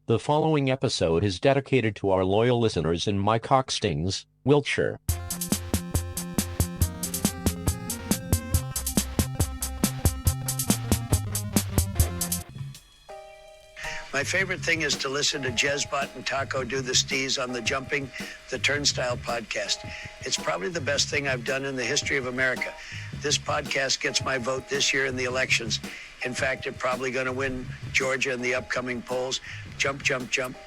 The following episode is dedicated to our loyal listeners in Mycockstings, Wiltshire. My favorite thing is to listen to Jezbot and Taco do the STEEZ on the Jumping the Turnstile podcast. It's probably the best thing I've done in the history of America. This podcast gets my vote this year in the elections. In fact, it's probably going to win Georgia in the upcoming polls. Jump, jump, jump.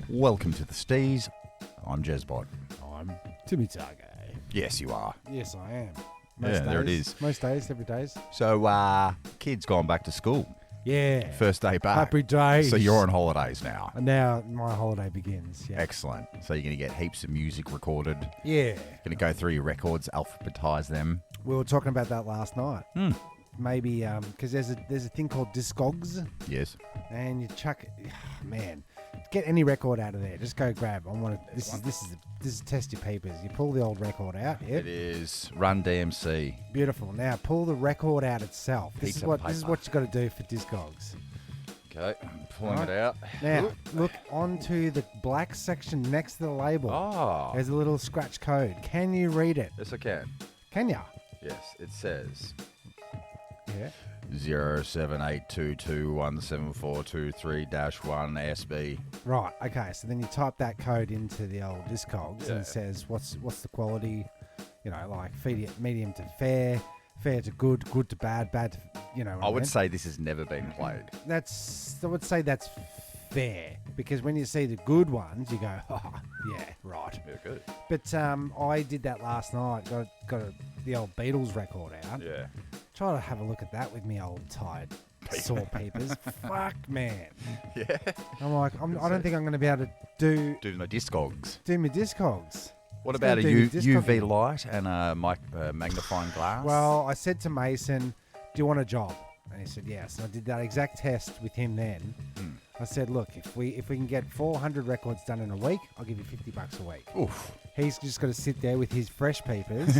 Welcome to the STEEZ. I'm Jezbot. I'm Timmy Taco. Yes, you are. Yes, I am. There it is. Most days, every days. So, kids gone back to school. Yeah. First day back. Happy days. So you're on holidays now. And now my holiday begins. Yeah. Excellent. So you're going to get heaps of music recorded. Yeah. Going to go through your records, alphabetize them. We were talking about that last night. Maybe because there's a thing called Discogs, Yes. and you chuck it. Man, get any record out of there. Just go grab. I want to. This is test your peepers. You pull the old record out. Yep. It is Run DMC. Beautiful. Now pull the record out itself. This Piece is of what paper. you got to do for Discogs. Okay, I'm pulling Right. it out. Now look onto the black section next to the label. Oh. There's a little scratch code. Can you read it? Yes, I can. Can ya? Yes, it says Yeah. 07822174231 SB. Right. Okay. So then you type that code into the old Discogs and Yeah. it says what's the quality, like medium to fair, fair to good, good to bad, bad to, I would say this has never been played. I would say that's fair, because when you see the good ones, you go, oh, yeah, right. Yeah, good. But I did that last night. Got the old Beatles record out. Yeah. Try to have a look at that with me old tired sore peepers. Fuck, man. Yeah. I'm like, I don't think I'm going to be able to do Do my Discogs. my Discogs. What Just about a gonna do Discogs. UV light and a magnifying glass? Well, I said to Mason, do you want a job? And he said yes. And I did that exact test with him then. I said, look, if we can get 400 records done in a week, I'll give you $50 a week. Oof. He's just got to sit there with his fresh peepers.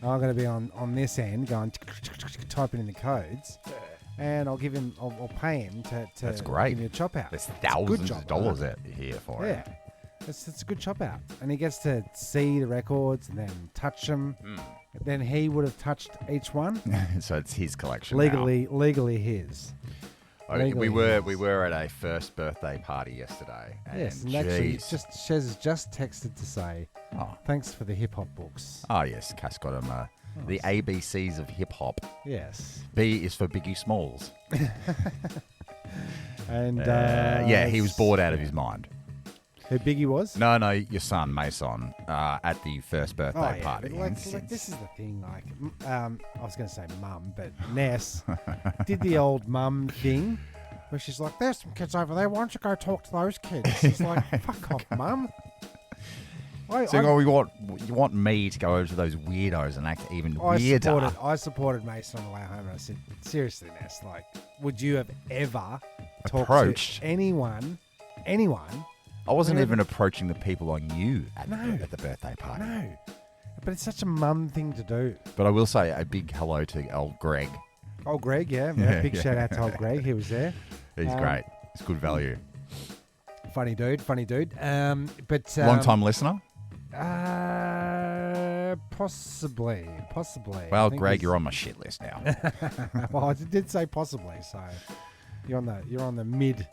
I'm going to be on this end going typing in the codes. And I'll pay him to That's great. give me a chop out. There's It's a good thousands job, of dollars right? out here for Yeah. It's a good chop out. And he gets to see the records and then touch them. Then he would have touched each one. it. So it's his collection now. Legally his. We legally his. were at a first birthday party yesterday. And Yes, and actually, geez. Shez has just texted to say, Oh. thanks for the hip hop books. Oh, yes. Cass got him the ABCs of hip hop. Yes. B is for Biggie Smalls. And yeah, he was bored out of his mind. Who Biggie was? No, your son, Mason, at the first birthday party. But like this is the thing. Like, I was going to say mum, but Ness did the old mum thing, where she's like, "There's some kids over there. Why don't you go talk to those kids?" She's like, "Fuck off, mum." You want me to go over to those weirdos and act even weirder? I supported Mason on the way home, and I said, "Seriously, Ness, like, would you have ever talked Approached to anyone?" I wasn't Whenever- even approaching the people I knew at No. the birthday party. No, but it's such a mum thing to do. But I will say a big hello to old Greg. Oh, Greg, yeah, big shout out to old Greg. He was there. He's great. It's good value. Funny dude. But Long time listener? Possibly. Well, I think Greg, he's- you're on my shit list now. Well, I did say possibly, so you're on the mid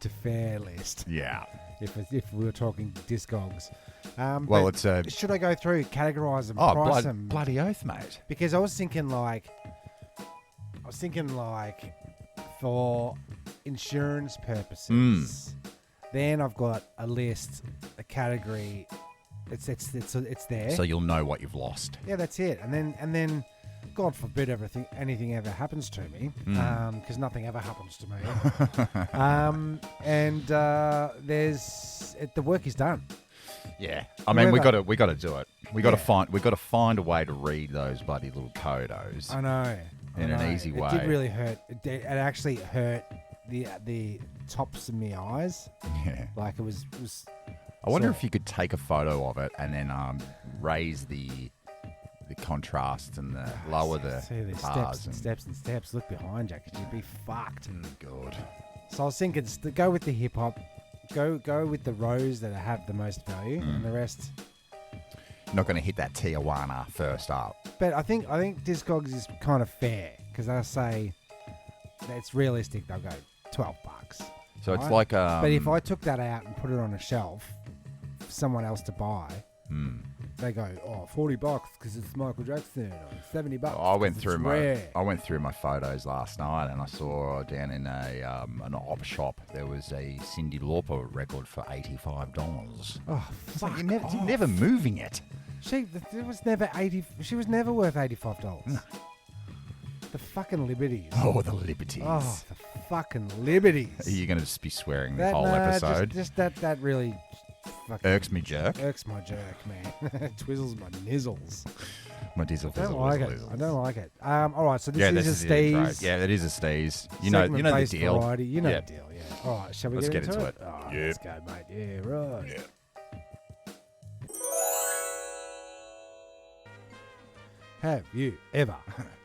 to fair list. Yeah. If we were talking Discogs. Well, but it's should I go through, categorize them, oh, price them? bloody oath, mate. Because I was thinking like for insurance purposes. Then I've got a list, a category. It's there. So you'll know what you've lost. Yeah, that's it. And then, God forbid anything ever happens to me, because nothing ever happens to me. The work is done. Yeah. I mean, we Whoever- got to do it. We got to find a way to read those bloody little codos. I know. In an easy way. It did really hurt. It actually hurt the tops of my eyes. Yeah. Like it was. I wonder if you could take a photo of it and then raise the contrast and lower the See the bars. steps. Look behind you, 'cause you'd be fucked. God. So I was thinking, go with the hip hop, go with the rows that have the most value, and the rest. Not going to hit that Tijuana first up. But I think Discogs is kind of fair because they'll say it's realistic. They'll go $12. So it's right? like. But if I took that out and put it on a shelf for someone else to buy, they go, $40 because it's Michael Jackson, or $70. I went through rare. I went through my photos last night, and I saw down in an op shop there was a Cyndi Lauper record for $85. Oh, It's like you're never moving it. She was never worth $85. No. The fucking liberties. Oh, the liberties. Oh, the fucking liberties. Are you going to just be swearing the whole episode? Just that really fucking Irks me jerk. irks my jerk, man. Twizzles my nizzles. My diesel. I don't like it. I don't like it. All right, so this is a the intro. STEEZ. Yeah, that is a STEEZ. You know the Segment-based deal. Variety. You know Yeah. the deal, yeah. All right, shall we Let's get get into it. Oh, Yep. Let's go, mate. Yeah, right. Yeah. Have you ever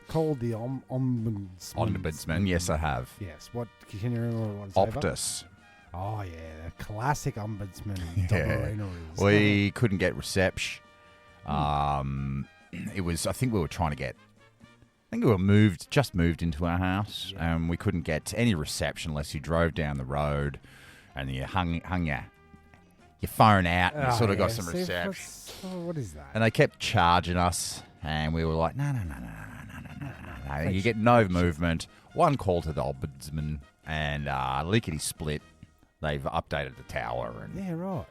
called the Ombusman? Ombusman, yes, I have. Yes. What? Can you remember what it's over? Optus. Oh, yeah. The classic Ombudsman. Yeah. We couldn't get reception. It was. I think we were trying to get. I think we were just moved into our house, and we couldn't get any reception unless you drove down the road, and you hung your phone out, and you sort of got some reception. What is that? And they kept charging us, and we were like, no. You get no movement. One call to the Ombudsman, and lickety split. They've updated the tower. And Yeah, right.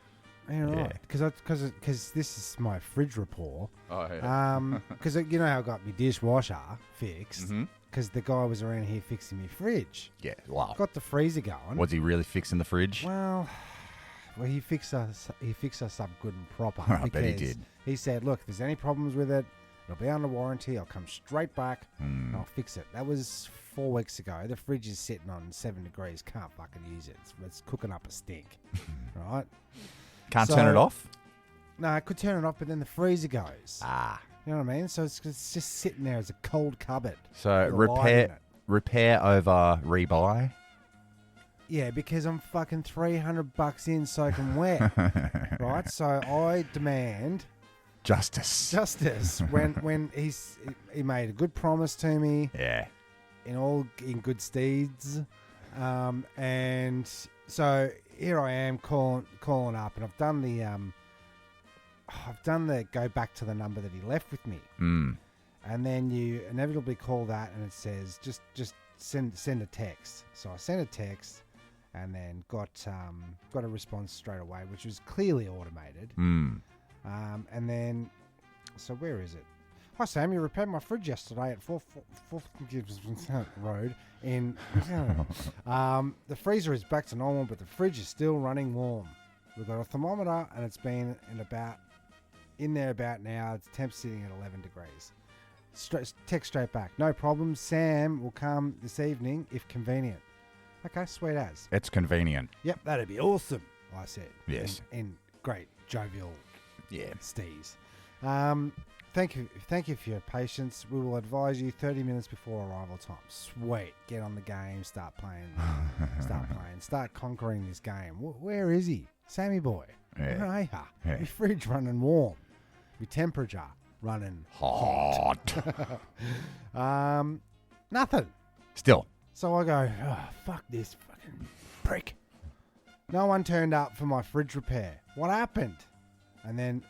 Yeah, right. Because this is my fridge rapport. Oh, yeah. Because you know how I got my dishwasher fixed. Because the guy was around here fixing my fridge. Yeah, wow. Got the freezer going. Was he really fixing the fridge? Well, he fixed us up good and proper. I bet he did. He said, "Look, if there's any problems with it, it'll be under warranty. I'll come straight back and I'll fix it." That was 4 weeks ago. The fridge is sitting on 7 degrees. Can't fucking use it. It's cooking up a stink. Right? Can't turn it off? No, I could turn it off, but then the freezer goes. Ah. You know what I mean? So it's just sitting there as a cold cupboard. So with a light in it. repair over rebuy? Yeah, because I'm fucking $300 in soaking wet. Right? So I demand Justice. when he made a good promise to me. Yeah. In good steeds. And so here I am calling up, and I've done the go back to the number that he left with me. And then you inevitably call that, and it says just send a text. So I sent a text, and then got a response straight away, which was clearly automated. And then, so where is it? Hi Sam, you repaired my fridge yesterday at 4th Road in. The freezer is back to normal, but the fridge is still running warm. We've got a thermometer, and it's been in there about now. It's temp sitting at 11 degrees. Text straight back. No problem. Sam will come this evening if convenient. Okay, sweet as. It's convenient. Yep, that'd be awesome. I said. Yes. In great jovial. Yeah. STEEZ. Thank you for your patience. We will advise you 30 minutes before arrival time. Sweet. Get on the game. Start playing. Start conquering this game. Where is he? Sammy boy. Yeah. Where are you? Yeah. Your fridge running warm. Your temperature running hot. Nothing. Still. So I go, fuck this fucking prick. No one turned up for my fridge repair. What happened? And then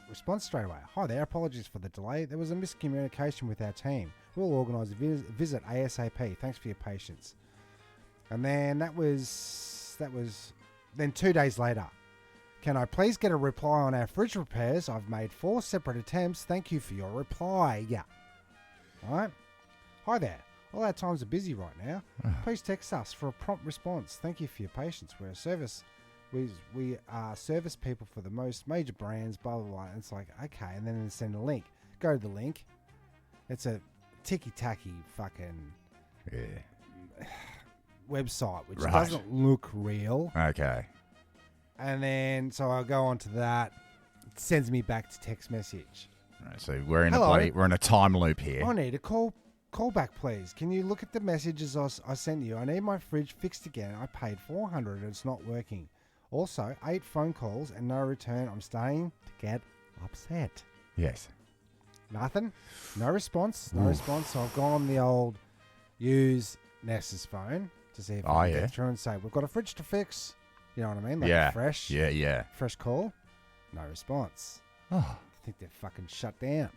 response straight away. Hi there, apologies for the delay. There was a miscommunication with our team. We'll organise a visit ASAP. Thanks for your patience. And then that was then 2 days later. Can I please get a reply on our fridge repairs? I've made 4 separate attempts. Thank you for your reply. Yeah. All right. Hi there. All our times are busy right now. Please text us for a prompt response. Thank you for your patience. We're a service. We are service people for the most major brands, blah, blah, blah. And it's like, okay. And then they send a link. Go to the link. It's a ticky-tacky fucking website, which doesn't look real. Okay. And then, so I go on to that. It sends me back to text message. Right, so we're in Hello. we're in a time loop here. I need to call Call back, please. Can you look at the messages I sent you? I need my fridge fixed again. I paid $400 and it's not working. Also, 8 phone calls and no return. I'm starting to get upset. Yes. Nothing. No response. No response. So I've gone on the old use Ness's phone to see if I can get through and say, we've got a fridge to fix. You know what I mean? Like fresh. Yeah. Fresh call. No response. Oh. I think they're fucking shut down.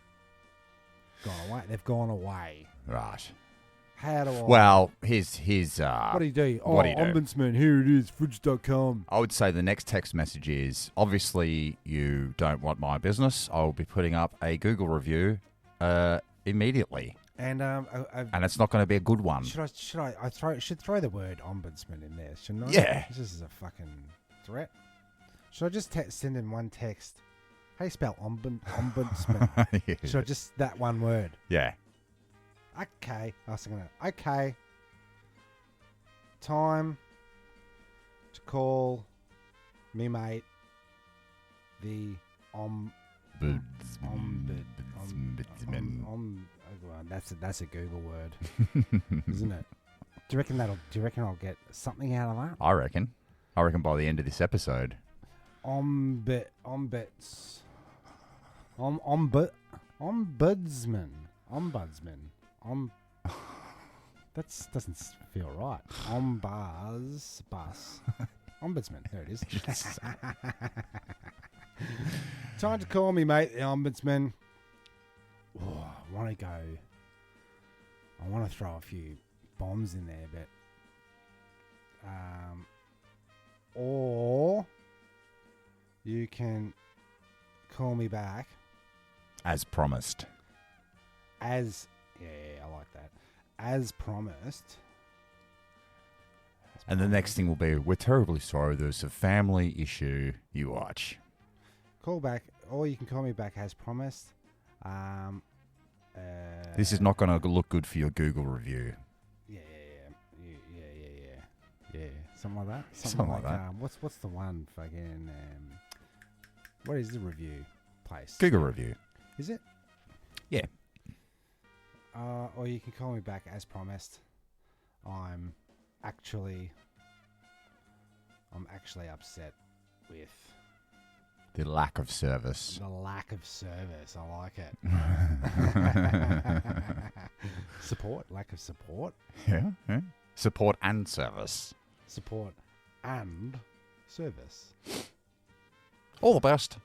Gone away. They've gone away. Right. How do I... Well, here's what do you do? What do you do? Ombudsman, here it is, fridge.com. I would say the next text message is, obviously you don't want my business. I will be putting up a Google review immediately. And and it's not going to be a good one. Should throw the word ombudsman in there, shouldn't I? Yeah. This is a fucking threat. Should I just send in one text? How do you spell ombudsman? Yeah. Should I just that one word? Yeah. Okay. I was thinking, okay. Time to call me mate the Ombudsman. That's a Google word, isn't it? Do you reckon I'll get something out of that? I reckon by the end of this episode. Ombudsman. That doesn't feel right. Ombudsman. There it is. Time to call me, mate, the ombudsman. Oh, I want to throw a few bombs in there, but or you can call me back As promised. I like that. As promised. And the next thing will be, we're terribly sorry, there's a family issue. You watch. Call back, or you can call me back as promised. This is not going to look good for your Google review. Yeah. Something like that. Something like that. What's the one fucking? What is the review place? Google review. Is it? Yeah. Or you can call me back as promised. I'm actually upset with The lack of service. the lack of service. I like it. Support, lack of support. Yeah. Support and service. Support and service. All the best.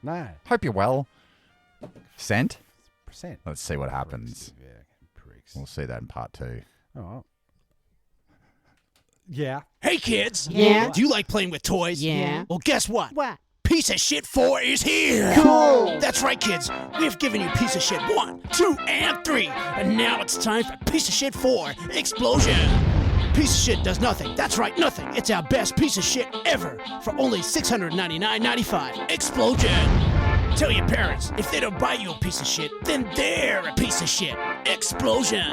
No. Hope you're well. Sent. Percent. Let's see what happens. Yeah, pricks. We'll see that in part 2. All right. Yeah. Hey kids! Yeah? Do you like playing with toys? Yeah. Well, guess what? What? Piece of Shit 4 is here! Cool. That's right, kids. We've given you Piece of Shit 1, 2, and 3. And now it's time for Piece of Shit 4 Explosion! Piece of Shit does nothing. That's right, nothing. It's our best piece of shit ever for only $699.95. Explosion! Tell your parents, if they don't buy you a piece of shit, then they're a piece of shit. Explosion!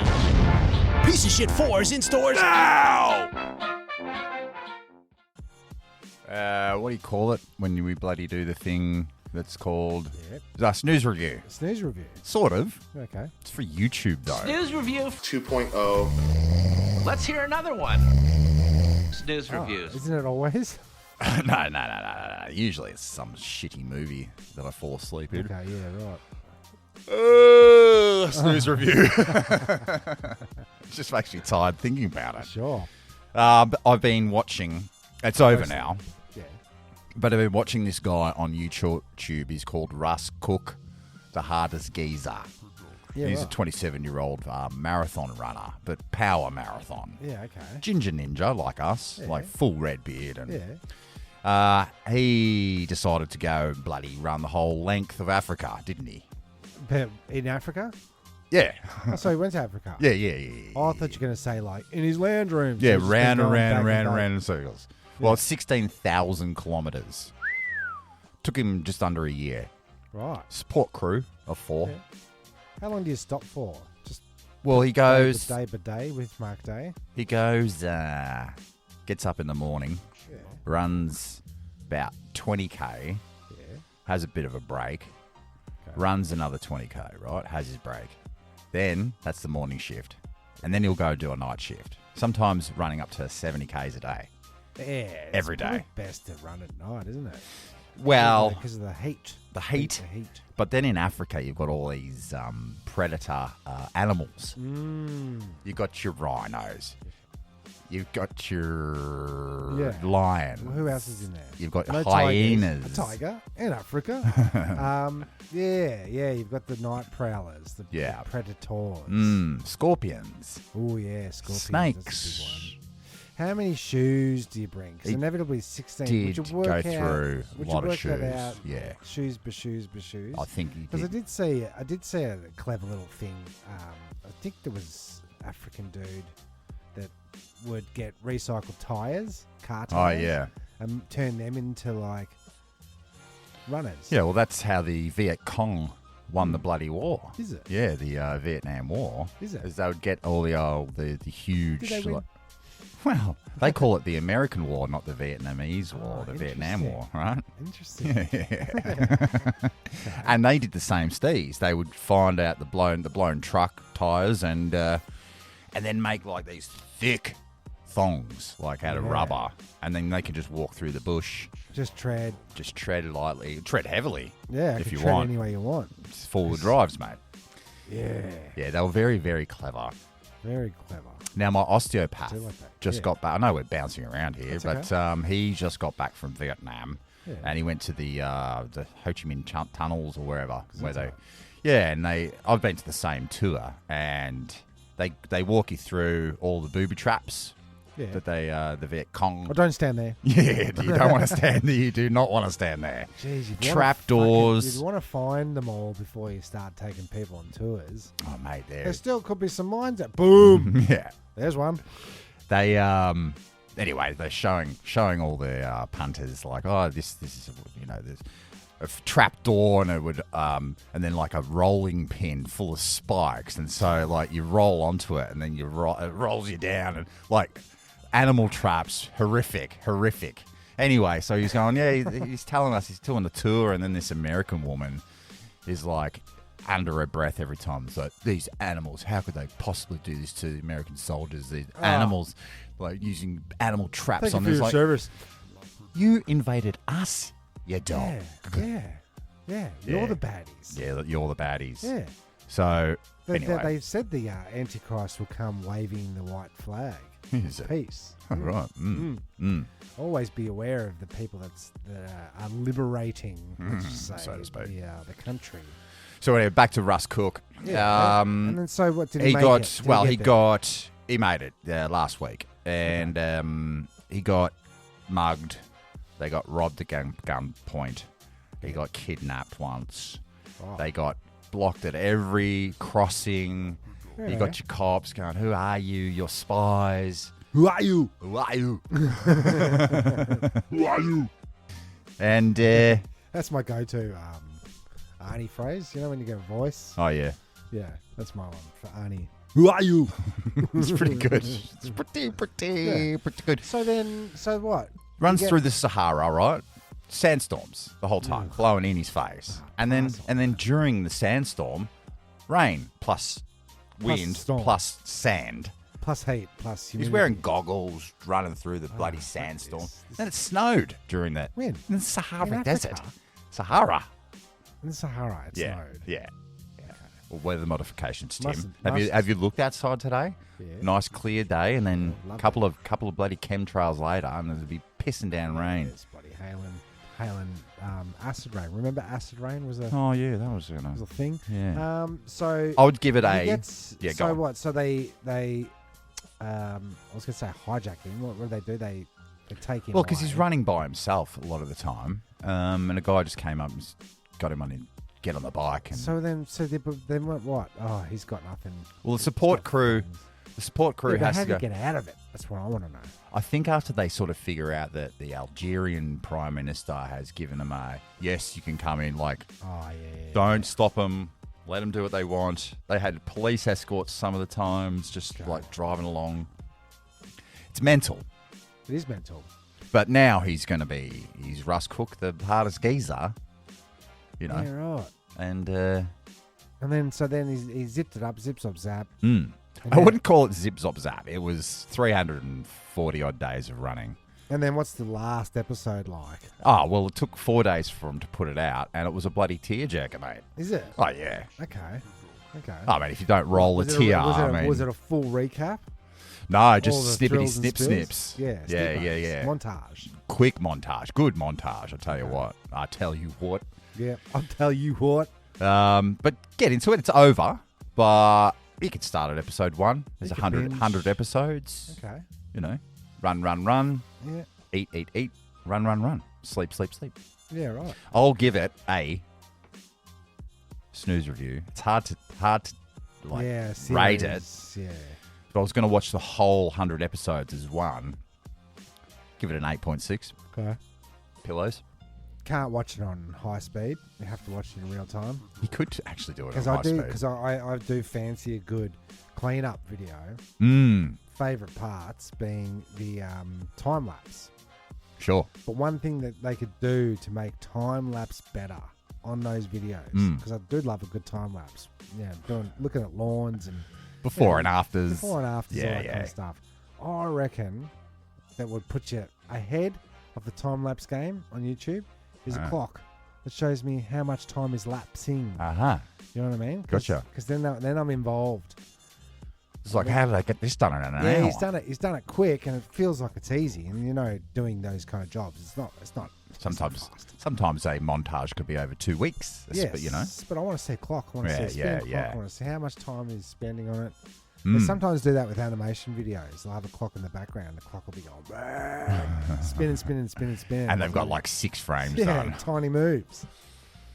Piece of Shit 4 is in stores now! What do you call it when we bloody do the thing that's called Snooze Review? Snooze review. Sort of. Okay. It's for YouTube, though. Snooze review. 2.0. Let's hear another one. Snooze reviews. Isn't it always? No. Usually it's some shitty movie that I fall asleep in. Okay, yeah, right. Snooze Review. It just makes me tired thinking about it. Sure. But I've been watching... It's over now. Yeah. But I've been watching this guy on YouTube. He's called Russ Cook, the hardest geezer. Yeah, He's right. a 27-year-old but power marathon. Yeah, okay. Ginger ninja like us, Yeah. like full red beard. And Yeah. he decided to go bloody run the whole length of Africa, didn't he? But in Africa? Yeah. Oh, so he went to Africa. Yeah. Oh, I thought you were going to say, like, in his lounge room. Yeah, So he's just round been and going round and back round and back. round in circles. Well, it's 16,000 kilometres. Took him just under a year. Right. Support crew of 4. Yeah. How long do you stop for? Just Well, he goes... day by day with Mark Day? He goes, gets up in the morning, Yeah. runs about 20k, Yeah. has a bit of a break, Okay. runs another 20k, right? Has his break. Then that's the morning shift. And then he'll go do a night shift. Sometimes running up to 70 Ks a day. Yeah. Every day. It's best to run at night, isn't it? Well, Because of the heat. the heat. But then in Africa, you've got all these predator animals. You've got your rhinos. You've got your lion. Well, who else is in there? You've got No hyenas. tigers. A tiger in Africa. You've got the night prowlers, the predators. Scorpions. Oh, yeah, scorpions. Snakes. That's a big one. How many shoes do you bring? Because inevitably 16. Did would you work go out, through would a you lot of work that shoes. out? Yeah. Shoes, shoes. I think you Because did. I did see a clever little thing. I think there was African dude that would get recycled tires, car tires. Oh, yeah. And turn them into like runners. Yeah, well, that's how the Viet Cong won the bloody war. Is it? Yeah, the Vietnam War. Is it? As they would get all the huge... Did they win? Well, they call it the American War, not the Vietnamese War, the Vietnam War, right? Interesting. And they did the same STEEZ. They would find out the blown truck tires and then make like these thick thongs, like out of rubber, and then they can just walk through the bush. Just tread. Just tread lightly, tread heavily. Yeah, if you tread want. any way you want. It's four-wheel drives, mate. Yeah. Yeah, they were very, very clever. Very clever. Now, my osteopath Do like that. just Yeah. got back. I know we're bouncing around here, That's but he just got back from Vietnam, Yeah. and he went to the Ho Chi Minh tunnels or wherever. Where that's they, yeah, and I've been to the same tour, and they walk you through all the booby traps Yeah. that the Viet Cong. Well, don't stand there. Yeah, you don't want to stand there. You do not want to stand there. Jeez, Trapdoors. You want to find them all before you start taking people on tours. Oh, mate, There still could be some mines out. Boom. yeah. There's one. They anyway, they're showing all the punters like, oh, this is there's a trap door, and it would and then like a rolling pin full of spikes, and so like you roll onto it, and then it rolls you down, and like animal traps, horrific. Anyway, so he's going, yeah, he's telling us he's doing the tour, and then this American woman is like, under her breath every time. It's like, these animals, how could they possibly do this to the American soldiers? These animals, like using animal traps Thank on you for this. your Like, service. you invaded us, you dog. Yeah. You're the baddies. Yeah, you're the baddies. Yeah. So, anyway. They said the Antichrist will come waving the white flag. Is it? Peace. Oh, right. Always be aware of the people that are liberating, let's just say, so to speak. the country. So anyway, back to Russ Cook. Yeah. And then so what did he make got? it? Did Well, he he get got. He made it last week, and he got mugged. They got robbed at gunpoint. He got kidnapped once. Oh. They got blocked at every crossing. You got your cops going, "Who are you? You're spies. Who are you? Who are you? Who are you?" And That's my go-to Arnie phrase. You know when you get a voice? oh yeah, Yeah, that's my one for Arnie. Who are you? it's pretty good. It's pretty good. So what? Runs You get- through the Sahara, right? Sandstorms the whole time, blowing in his face, and then during the sandstorm, rain plus wind storm. plus sand. Plus heat, plus humidity. He's wearing goggles, running through the bloody sandstorm. Then it snowed during that. When? In the Sahara In Desert. Africa? Sahara. In the Sahara, it snowed. Yeah. Well, weather modifications, Tim. Must- Have you looked outside today? Yeah. Nice clear day, and then a Lovely. couple of bloody chemtrails later, and it'll be pissing down rain. It's bloody hailing acid rain. Remember acid rain was a Oh yeah, that was was a thing. yeah. So I would give it he a gets- yeah. So Go on. what? So they I was gonna say hijack him. What do they do? They take him. Well, because he's away. running by himself a lot of the time, and a guy just came up and got him get on the bike. And So then what? Oh, he's got nothing. well, the support He's got crew, things. the support crew Yeah, but has how to do go. you get out of it? That's what I want to know. I think after they sort of figure out that the Algerian Prime Minister has given them a yes, you can come in. Like, Oh yeah. don't stop them. Let them do what they want. They had police escorts some of the times, just like driving along. It's mental. It is mental. But now he's Russ Cook, the hardest geezer, Yeah, right. and And then he zipped it up, zip, zop, zap. Mm. And I then- wouldn't call it zip, zop, zap. It was 340 odd days of running. And then what's the last episode like? Oh, well, it took 4 days for him to put it out, and it was a bloody tearjerker, mate. Is it? Oh, yeah. Okay. I mean, if you don't roll Was the it a- tear, was it a full recap? No, All just the snippety thrills and snip spills? snips. Yeah. Yeah. Montage. Quick montage. Good montage, I tell you what. Yeah. I'll tell you what. But get into it. It's over, but you can start at episode 1. There's You can 100 binge. episodes. Okay. You know, run. Yeah. Eat. Run. Sleep. Yeah, right. I'll give it a snooze review. It's hard to like Yeah, rate it. series, Yeah. If I was going to watch the whole 100 episodes as one, give it an 8.6. Okay. Pillows. Can't watch it on high speed. You have to watch it in real time. You could actually do it on Because high I do. speed. Because I do fancy a good clean-up video. Mm, Favorite parts being the time lapse. sure. But one thing that they could do to make time lapse better on those videos, Mm. because I do love a good time lapse. Yeah, looking at lawns and Before and afters. before and after, all Yeah, that kind yeah. of stuff. I reckon that would put you ahead of the time lapse game on YouTube. Is a clock that shows me how much time is lapsing. Uh-huh. You know what I mean? Gotcha. Because then I'm involved. It's like, how did I get this done in an hour? Yeah, he's done it quick, and it feels like it's easy. And you know, doing those kind of jobs, it's not. Sometimes a montage could be over 2 weeks. Yes, But, you know. but I want to see a clock. I want to see a spin clock. yeah. I want to see how much time he's spending on it. Mm. They sometimes do that with animation videos. They'll have a clock in the background. The clock will be going spinning. And they've got like 6 frames yeah, on. tiny moves.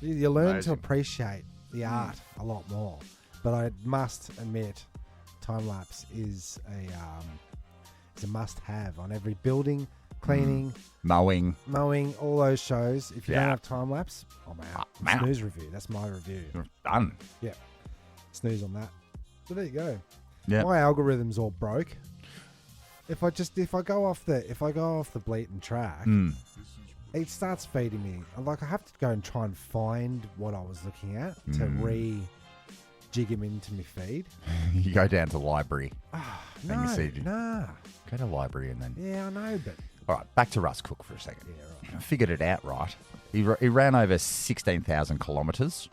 You learn Amazing. to appreciate the art a lot more. But I must admit, time lapse is a must-have on every building, cleaning, Mowing. all those shows. If you Yeah. don't have time lapse, I'm out. I'm out. Snooze review. That's my review. Done. Yeah, snooze on that. So there you go. Yeah. My algorithm's all broke. If I go off the bleating track, Mm. it starts feeding me. I have to go and try and find what I was looking at to jig him into my feed. You go down to library. No, you see- nah. Go to library and then... Yeah, I know, but All right, back to Russ Cook for a second. yeah, right. I figured it out right. He ran over 16,000 kilometres.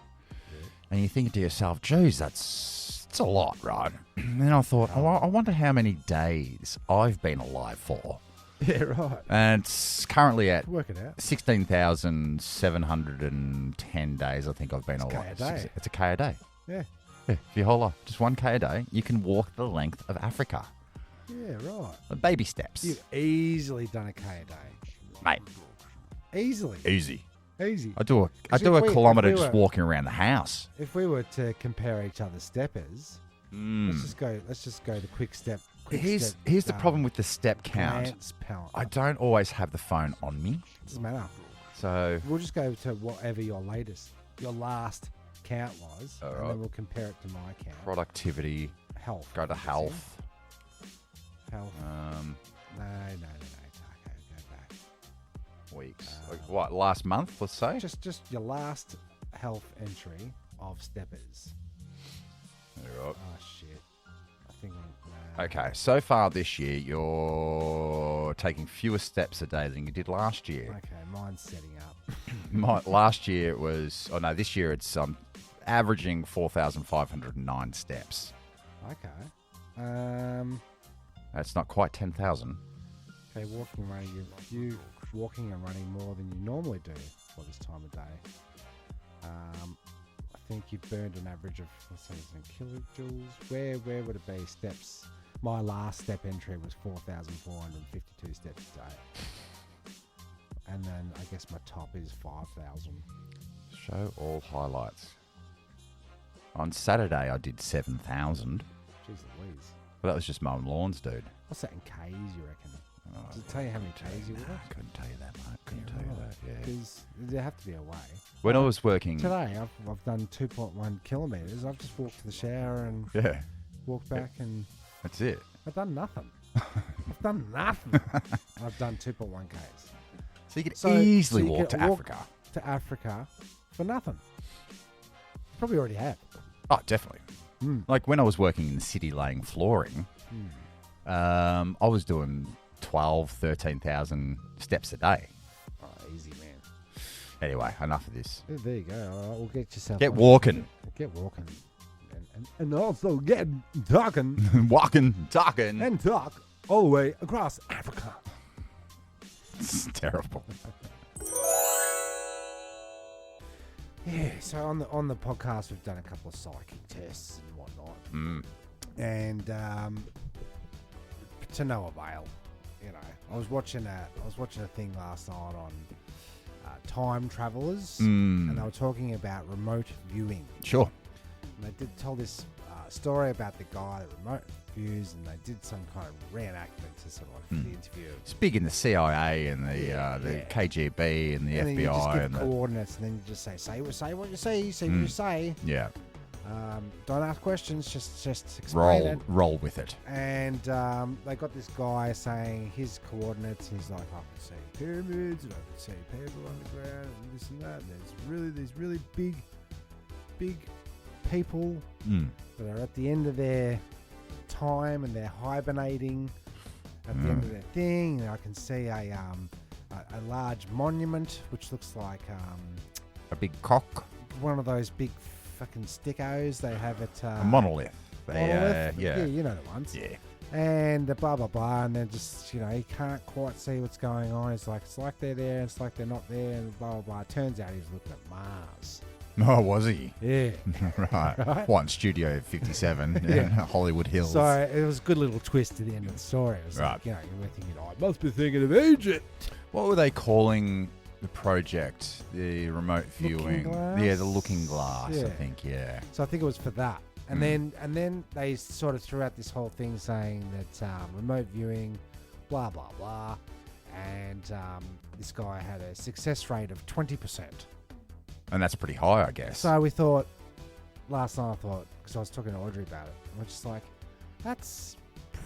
And you're thinking to yourself, geez, it's a lot, right? And then I thought, I wonder how many days I've been alive for. Yeah, right. And it's currently at Work it out. 16,710 days, I think I've been It's a alive. K a day. It's a K a day. Yeah. Yeah, for your whole life. Just 1K a day. You can walk the length of Africa. Yeah, right. Baby steps. You've easily done a K a day. Mate, Easily. easy. Easy. I do a If we- kilometre if we just were- walking around the house. If we were to compare each other's steppers, let's just go the quick step. Here's the problem with the step count. Glance count. I don't always have the phone on me. Doesn't matter. So, We'll just go to whatever your last count was, and Alright. then we'll compare it to my count. productivity, Health. go to I'm guessing. health. Health. No, Taco, go back. Weeks. Like what, last month, let's say? Just your last health entry of steppers. Alright. Oh shit! I think I'm. Okay, so far this year, you're taking fewer steps a day than you did last year. Okay, mine's setting up. Last year it was, this year it's averaging 4,509 steps. Okay. That's not quite 10,000. Okay, walking and running. You walking and running more than you normally do for this time of day. I think you've burned an average of, let's say, in kilojoules. Where would it be? Steps. My last step entry was 4,452 steps a day. And then I guess my top is 5,000. Show all highlights. On Saturday I did 7,000. Jeez Louise. But that was just mowing lawns, dude. What's that in Ks, you reckon? Does it tell you how many Ks you Nah, were? I couldn't tell you that, mate. Couldn't tell you that, yeah. Because there have to be a way. When I was working... Today, I've done 2.1 kilometres. I've just walked to the shower and Yeah, walked back and that's it. I've done nothing. I've done nothing. I've done 2.1 Ks. So you could So- easily so you walk could to walk Africa. To Africa for nothing. You probably already have. Oh, definitely. Like when I was working in the city laying flooring, I was doing 13,000 steps a day. Oh, easy, man. Anyway, enough of this. There you go. All right, we'll get yourself... Get walking. Get walking. And also get talking. Walking, talking. And talk all the way across Africa. It's terrible. Yeah, so on the podcast we've done a couple of psychic tests and whatnot, and to no avail. You know, I was watching a thing last night on time travelers, and they were talking about remote viewing. Sure. And they did tell this story about the guy that remote views, and they did some kind of reenactment to sort of like for the interview. It's big in the CIA and the KGB and the And then you just FBI give and the coordinates, and then you just say what you see, what you say. yeah. Don't ask questions, just explain it. Roll with it. And they got this guy saying his coordinates. He's like, I can see pyramids, and I can see people underground, and this and that. And there's really big people that are at the end of their time, and they're hibernating at the end of their thing. And I can see a large monument, which looks like A big cock. one of those big fucking stickos they have at A monolith. Monolith? Yeah. You know the ones. Yeah. And blah blah blah, and then just he can't quite see what's going on. It's like they're there, and it's like they're not there, and blah blah blah. Turns out he's looking at Mars. Oh, was he? Yeah. Right. Right? What, in Studio 57 in Hollywood Hills? So it was a good little twist to the end of the story. It was Right. like, you were thinking, I must be thinking of Egypt. What were they calling the project? The remote viewing? glass? Yeah, the looking glass, Yeah. I think, yeah. So I think it was for that. And then they sort of threw out this whole thing saying that remote viewing, blah, blah, blah. And this guy had a success rate of 20%. And that's pretty high, I guess. So we thought, last night because I was talking to Audrey about it, and we're just like, that's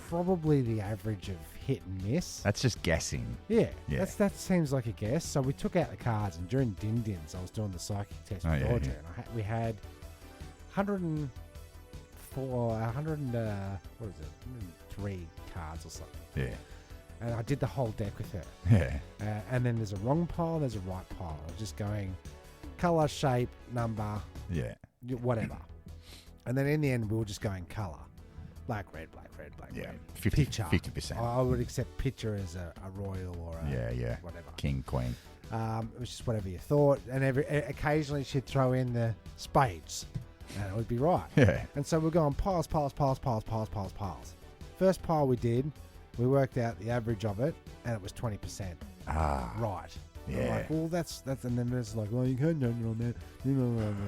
probably the average of hit and miss. That's just guessing. Yeah. Yeah. That seems like a guess. So we took out the cards, and during Din-Dins, I was doing the psychic test with Audrey, and we had 103 cards or something. Yeah. And I did the whole deck with her. Yeah. And then there's a wrong pile, there's a right pile. I was just going colour, shape, number, Yeah. whatever. And then in the end, we were just going colour. Black, red, black, red, black, Yeah. red. 50, Picture. 50%. I would accept picture as a royal or a Yeah. whatever. King, queen. It was just whatever you thought. And occasionally she'd throw in the spades. And it would be right. Yeah. And so we're going piles. First pile we did, we worked out the average of it, and it was 20%. Right. Yeah. I'm like, well, that's, and then it's like, well, you can't do it on that.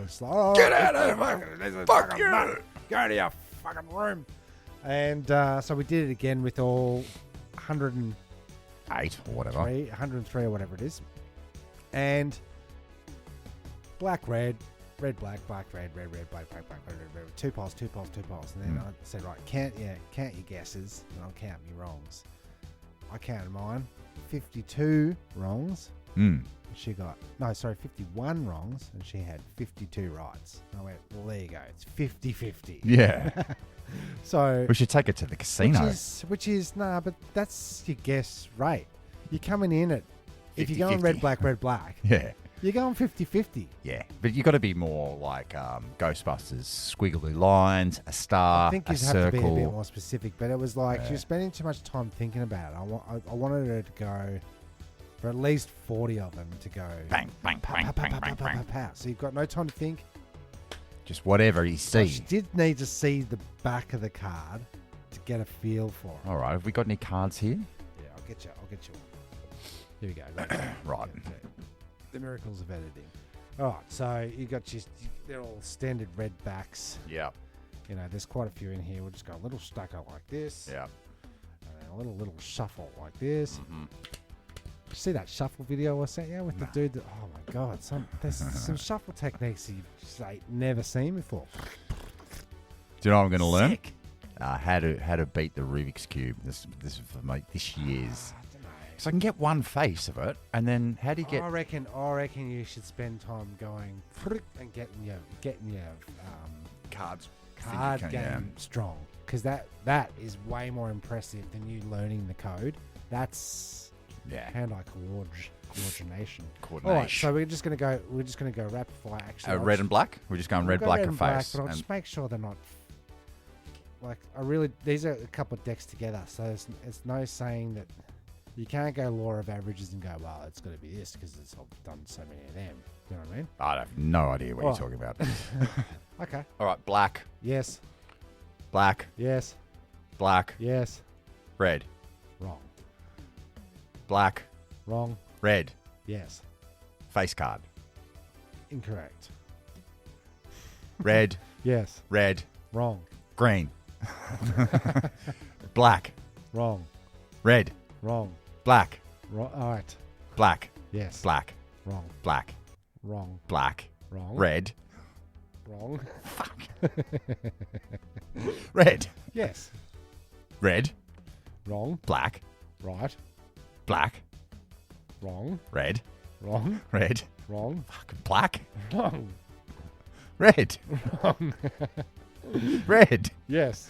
It's like, oh, Get out of here! Fuck you! Go to your fucking room. And so we did it again with all 103, 8 or whatever. 103 or whatever it is. And black, red, black, red, black, black, red. Two piles. And then I said, right, count your guesses, and I'll count my wrongs. I counted mine, 52 wrongs. She got 51 wrongs, and she had 52 rights. I went, well, there you go. It's 50-50. Yeah. So We should take it to the casino. which is but that's your guess rate. You're coming in at, if you're going 50-50. red, black, Yeah. you're going 50-50. Yeah. But you got to be more like Ghostbusters. Squiggly lines, a star, I think a you have to be a bit circle. more specific, but it was like she was spending too much time thinking about it. I wanted her to go for at least 40 of them to go Bang, bang, pow, bang, pow, bang, pow, bang, pow, bang. pow, pow. So you've got no time to think. Just whatever you So see. she did need to see the back of the card to get a feel for it. All right. Have we got any cards here? Yeah, I'll get you one. Here we go. Right. Okay. The miracles of editing. All right, so you got they're all standard red backs. Yeah. You know, there's quite a few in here. We'll just go a little stucco like this. Yeah. And then a little shuffle like this. Mm-hmm. You see that shuffle video I sent you with the dude that, oh my God, there's some shuffle techniques you've just never seen before. Do you know what I'm going to learn? Sick. How to beat the Rubik's Cube. This is for this year's. I don't know. So I can get one face of it, and then how do you get? I reckon you should spend time going and getting your Cards. card Think game you can, strong, because that is way more impressive than you learning the code. That's Yeah. hand-eye coordination. All right, Coordination. so we're just gonna go rapid fire. Actually, I'll Red just- and black? We're just going we'll red, go black, red and black, face. but I'll And just make sure they're not. Like, these are a couple of decks together, so it's no saying that you can't go law of averages and go, well, it's got to be this because it's done so many of them. You know what I mean? I have no idea what Oh. you're talking about. Okay. All right, black, Yes. black, Yes. black, Yes. red, Wrong. black, Wrong. red, Yes. face card. Incorrect. Red, Yes. red, Wrong. green. Black, Wrong. red, Wrong. black, Wrong. All right. black, Yes. black, Wrong. black, Wrong. black, Wrong. red, Wrong. red, Yes. red, Wrong. black, Right. black, Wrong. red, Wrong. red, Wrong. fucking black, Wrong. red, Wrong. red, Yes.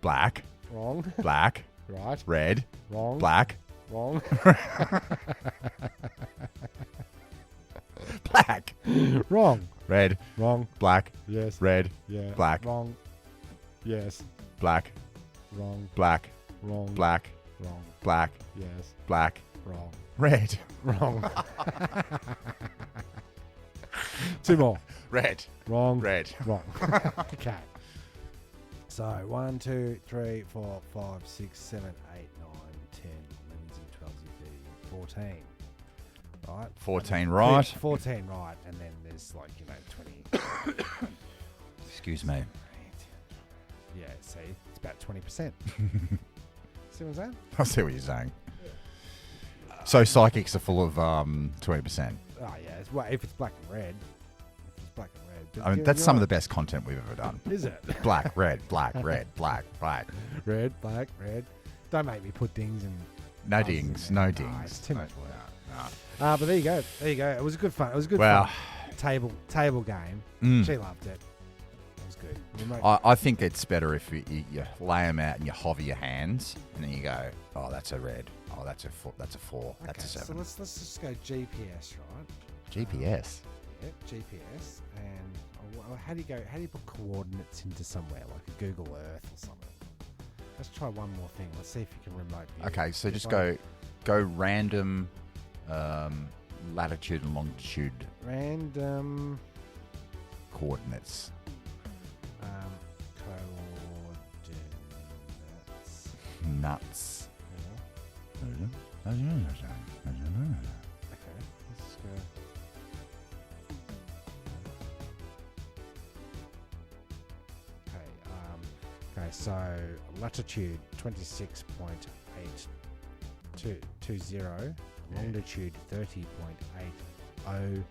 black, Wrong. black, Right. red, Wrong. black, Wrong. black, Wrong. red, Wrong. black, Yes. red, Yeah. black. Wrong. Yes. black, Wrong. black, Wrong. black, Wrong. black, Yes. black, Wrong. red, Wrong. Two more. red, Wrong. red. Wrong. Okay. So 1, 2, 3, 4, 5, 6, 7, 8, 9, 10, 11, 12, 13, 14. Right? 14 right. 14 right, and then there's 20. Excuse me. Yeah, see, it's about 20%. See what I'm saying? I see what you're saying. So psychics are full of 20%. Oh yeah, if it's black and red. If it's black and red. But I mean, that's some of the best content we've ever done. Is it? Black, red, black, red, black, black. Red, black, red. Don't make me put dings and. No buzzes in dings, there. no Nah, dings. it's too much work. No. But there you go. There you go. It was a good fun. It was a good Well, fun table game. Mm. She loved it. It was good. I think it's better if you lay them out and you hover your hands and then you go, oh, that's a red. Oh, that's a 4. That's a 4. That's a 7. So let's just go GPS, right? GPS. Yep, GPS. And how do you put coordinates into somewhere like a Google Earth or something? Let's try one more thing. Let's see if you can remote view. Okay, so If just I- go random latitude and longitude Random coordinates. coordinates. Nuts. Yeah. Okay, let's go. Okay, so latitude 26.820, longitude 30.802.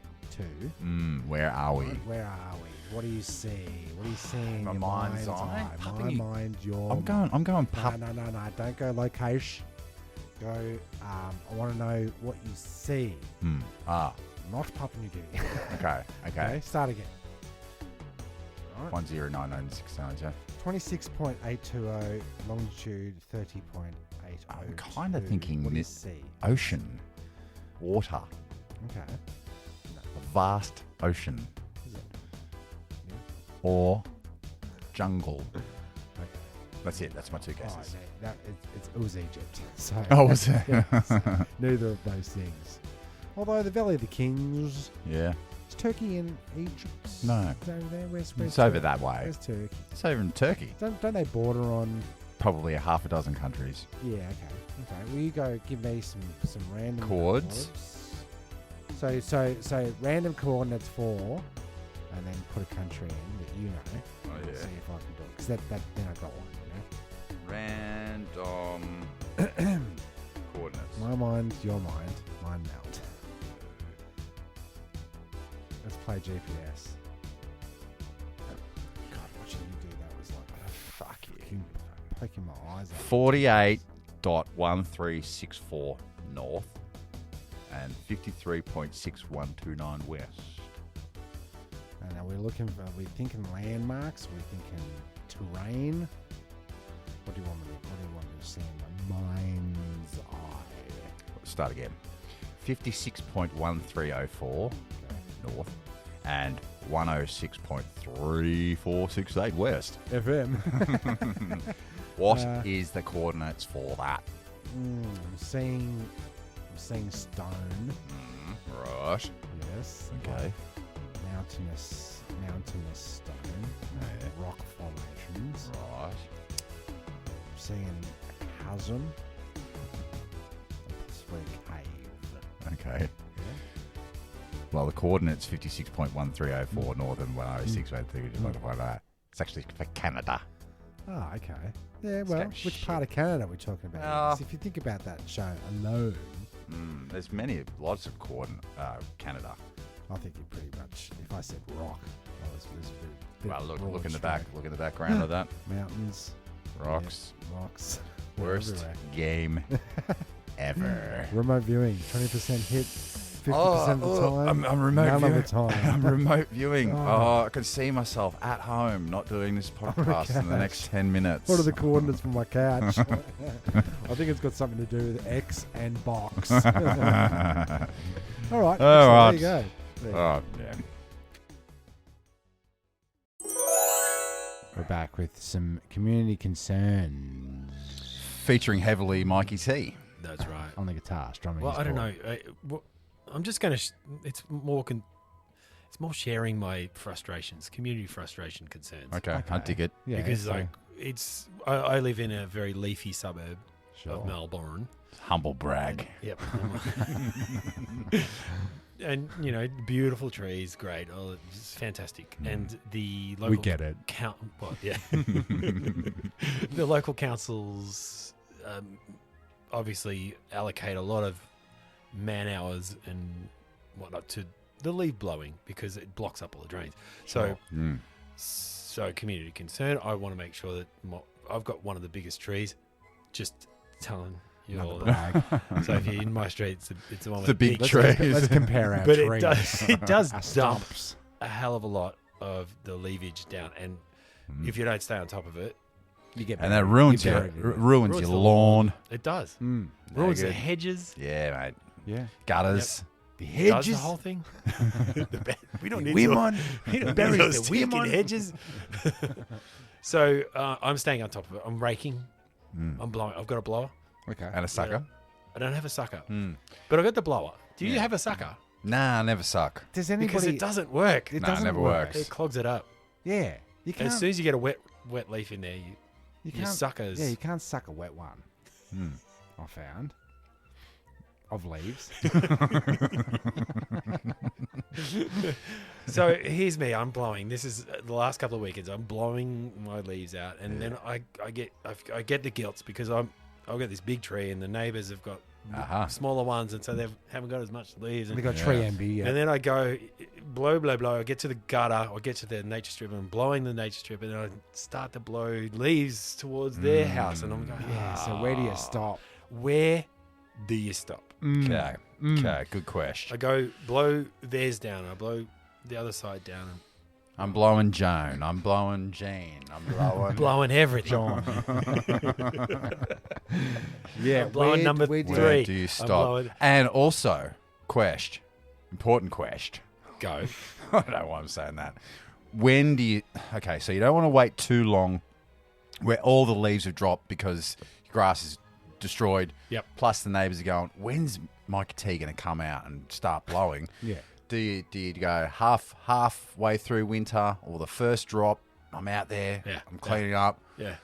Where are we? Where are we? What do you see? What do you see in My your mind's eye? My Pumping you- mind, your I'm going No, pup. no. Don't go location. Go. I want to know what you see. Not Papua New Guinea. Okay. Okay. Start again. All right. 109969. 26.820, longitude 30.802. I'm kind of thinking What do you this see? ocean, water, Okay. a vast ocean, Is it? or jungle. Okay. That's it. That's my 2 Oh, guesses. no, it was Egypt. So, Oh, was it? yes, neither of those things. Although the Valley of the Kings, Yeah. is Turkey in Egypt? No. It's over there. Where's It's over Turkey? that way. Where's Turkey? It's over in Turkey. Don't they border on? Probably a half a dozen countries. Yeah. Okay. Will you go give me some random Chords? coordinates? So random coordinates for, and then put a country in that you know. Oh, and yeah. See if I can do it. Because then I got one. Random coordinates. My mind, your mind, mine melt. Let's play GPS. God, watching you do that was like, Fuck you. poking my eyes out. 48.1364 north and 53.6129 west. And are we thinking landmarks? Are we thinking terrain? What do you want me to see in my mind's eye? Start again. 56.1304 north and 106.3468 west. FM. What is the coordinates for that? I'm seeing stone. Right. Yes. Okay. Mountainous stone. Rock formations. Right. I'm seeing chasm. Possibly a cave. Okay. Well, the coordinates 56.1304 north and 106.33. It's actually for Canada. Oh, okay. Yeah, well, which part of Canada are we talking about? 'Cause if you think about that show alone, There's lots of Canada. I think you pretty much, if I said rock, I was a bit Well, look broad in the stroke. back. Look at the background of that. Mountains. Rocks. Yeah, rocks. Worst Everywhere. game ever. Remote viewing, 20% hit, 50% of the time. I'm remote none viewing. of the time. I'm remote viewing. Oh. I can see myself at home not doing this podcast in the next 10 minutes. What are the coordinates for my couch? I think it's got something to do with X and box. All right. All So right. there you go. There you go. Oh, yeah. We're back with some community concerns Featuring heavily Mikey T. That's right. on the guitar, strumming. Well, his I don't board. know. I'm just going to. It's more sharing my frustrations, community frustration concerns. Okay, I dig it. Yeah, because so- like I live in a very leafy suburb Sure. of Melbourne. Humble brag. Yep. And beautiful trees, great, it's fantastic. And the local We get it. The local councils obviously allocate a lot of man hours and whatnot to the leaf blowing because it blocks up all the drains. So community concern. I want to make sure that I've got one of the biggest trees. Just telling you all that. So if you're in my street, it's the one with The big let's- trees. Let's compare our But trees. it does Our dump stumps. a hell of a lot of the leafage down, and if you don't stay on top of it, You get And that buried. ruins You your, buried in it. ruins your the lawn. It does. Mm. Ruins the good. hedges. Yeah, mate. Yeah. Gutters. The Does the hedges. whole thing. We don't need Women. We don't Buries need those the stinking women. hedges. So I'm staying on top of it. I'm raking. I'm blowing. I've got a blower. Okay. And a sucker. I don't have a sucker, but I've got the blower. Do you have a sucker? Nah, never suck. Does Because anybody? it doesn't work. It Nah, doesn't never work. works. It clogs it up. Yeah. You can't. As soon as you get a wet leaf in there, you your can't. suckers. Yeah, you can't suck a wet one. I found. Of leaves. So here's me. I'm blowing. This is the last couple of weekends. I'm blowing my leaves out, and then I get the guilt because I've got this big tree, and the neighbours have got smaller ones, and so they haven't got as much leaves. They And, got tree envy. Yeah. and then I go blow. I get to the gutter, or get to the nature strip, and I'm blowing the nature strip, and then I start to blow leaves towards their house, and I'm going, yeah. So where do you stop? where do you stop? Okay. Okay, good question. I go blow theirs down. I blow the other side down. And I'm blowing Joan. I'm blowing Jean. I'm blowing... blowing everything. Yeah. I'm blowing number where do three. Where do you I'm stop? blowing- And also, important question. Go. I don't know why I'm saying that. When do you... Okay, so you don't want to wait too long where all the leaves have dropped because your grass is destroyed. Yep. Plus the neighbours are going, when's Mike T going to come out and start blowing? Yeah. Do you go halfway through winter or the first drop? I'm out there. Yeah. I'm cleaning up. Yeah.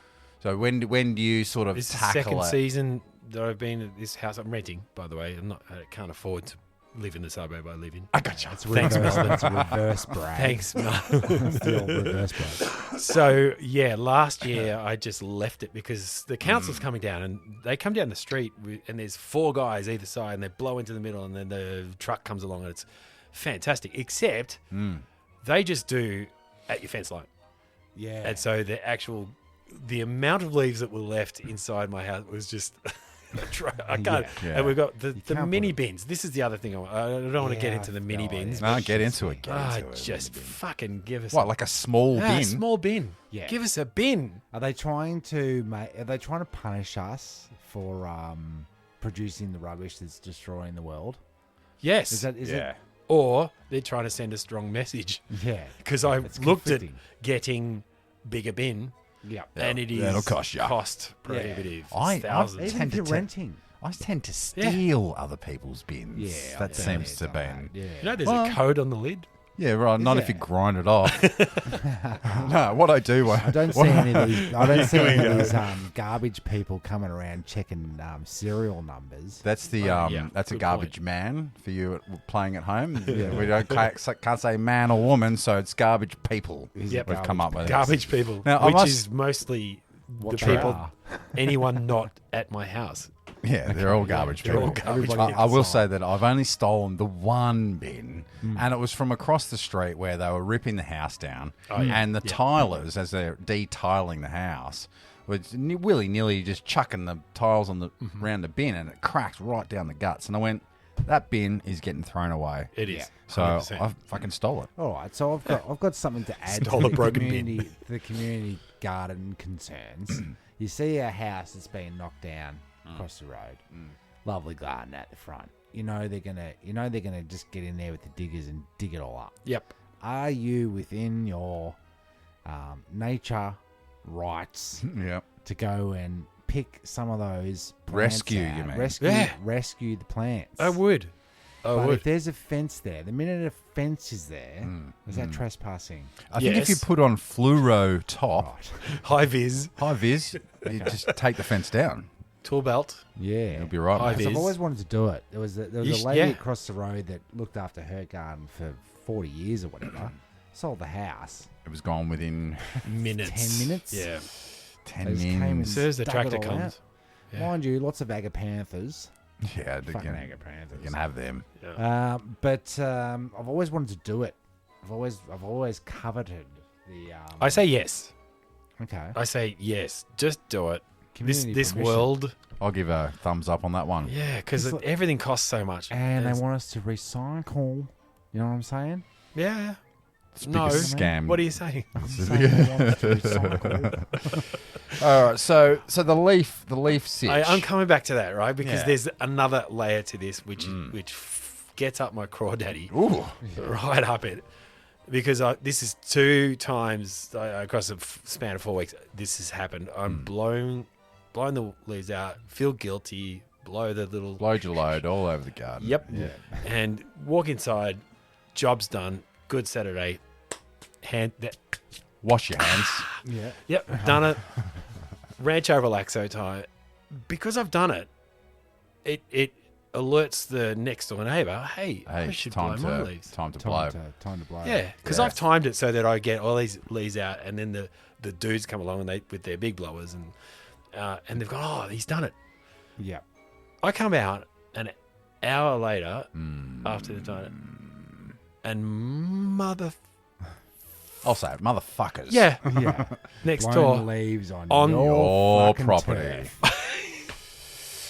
So when do you sort of This is the tackle second it? season that I've been at this house. I'm renting, by the way. I can't afford to live in the suburb I live in. I gotcha. It's Thanks, reverse, Melbourne. it's reverse brag. Thanks, Mel. It's the old reverse brag. So, yeah, last year I just left it because the council's coming down, and they come down the street, and there's 4 guys either side, and they blow into the middle, and then the truck comes along, and it's fantastic. Except they just do at your fence line. Yeah. And so the amount of leaves that were left inside my house was just I can't. Yeah. And we've got the can't mini put bins. This is the other thing. I don't want to get into the mini bins. No, get into it. Just fucking give us What, like a small bin? a small bin. Yeah. Give us a bin. Are they trying to punish us for producing the rubbish that's destroying the world? Yes. Is it? Or they're trying to send a strong message. Yeah. Because I It's looked at conflicting. getting bigger bin, Yeah. and it is That'll cost ya. cost prohibitive. I- It's thousands. Even tend if to you're ta- renting. I tend to steal other people's bins. Yeah. That seems to be. Yeah. You know, there's a code on the lid. Yeah, right. Not if you there? grind it off. No, what I do. I don't see any of these. I don't see any of these garbage people coming around checking serial numbers. That's the yeah, that's a good garbage point. man for you playing at home. We can't say man or woman, so it's garbage people. Yep. We've come up with Garbage people, Now, I which must- is mostly What the they people, are. anyone not at my house. Yeah, they're all garbage They're people. all garbage I will say that I've only stolen the one bin, and it was from across the street where they were ripping the house down, and the tilers, as they're de-tiling the house, were willy-nilly just chucking the tiles on the around the bin, and it cracked right down the guts. And I went, that bin is getting thrown away. It is. So 100%. I fucking stole it. All right, so I've got something to add Stole to a broken the community garden concerns. You see a house that's been knocked down across the road. Lovely garden at the front. You know they're gonna just get in there with the diggers and dig it all up. Yep. Are you within your nature rights Yeah. to go and pick some of those plants Rescue, out? you mean? Rescue the plants. I would. But if there's a fence there, the minute a fence is there, is that trespassing? I think if you Yes. put on fluoro top, High vis, high vis, you just take the fence down. tool belt. Yeah, You'll be right. High mate. vis. I've always wanted to do it. There was a You lady yeah. across the road that looked after her garden for 40 years or whatever. Sold the house. It was gone within Minutes. 10 minutes? Yeah. 10 They just came and mins. As soon as the dug it tractor all comes. out. Mind you, lots of agapanthers. Yeah, they Fucking can, agapanthers. you can have them. But I've always wanted to do it. I've always coveted the. I say yes. Okay. I say yes. Just do it. Community This permission. world. I'll give a thumbs up on that one. Yeah, because It's like- everything costs so much. And There's- they want us to recycle. You know what I'm saying? Yeah. It's No. biggest scam. What are you saying? I'm saying they want us to recycle. All right, so the leaf sitch. I'm coming back to that, right? Because Yeah. there's another layer to this, which gets up my crawdaddy, Ooh, right up it. Because this is 2 times across a span of 4 weeks. This has happened. I'm blowing the leaves out. Feel guilty. Blow the little. load your load all over the garden. Yep. And walk inside. Job's done. Good Saturday. Wash your hands. Yeah. Yep, done it. Rancho Relaxo time. Because I've done it, it alerts the next door neighbour, hey, I Hey, should blow my leaves. time to blow. Time to blow. Yeah, because I've timed it so that I get all these leaves out, and then the dudes come along and they with their big blowers, and they've gone, oh, he's done it. Yeah. I come out an hour later after they've done it, and I'll say it, motherfuckers. yeah, Yeah. next Blown door. the leaves on Your your fucking property. turf.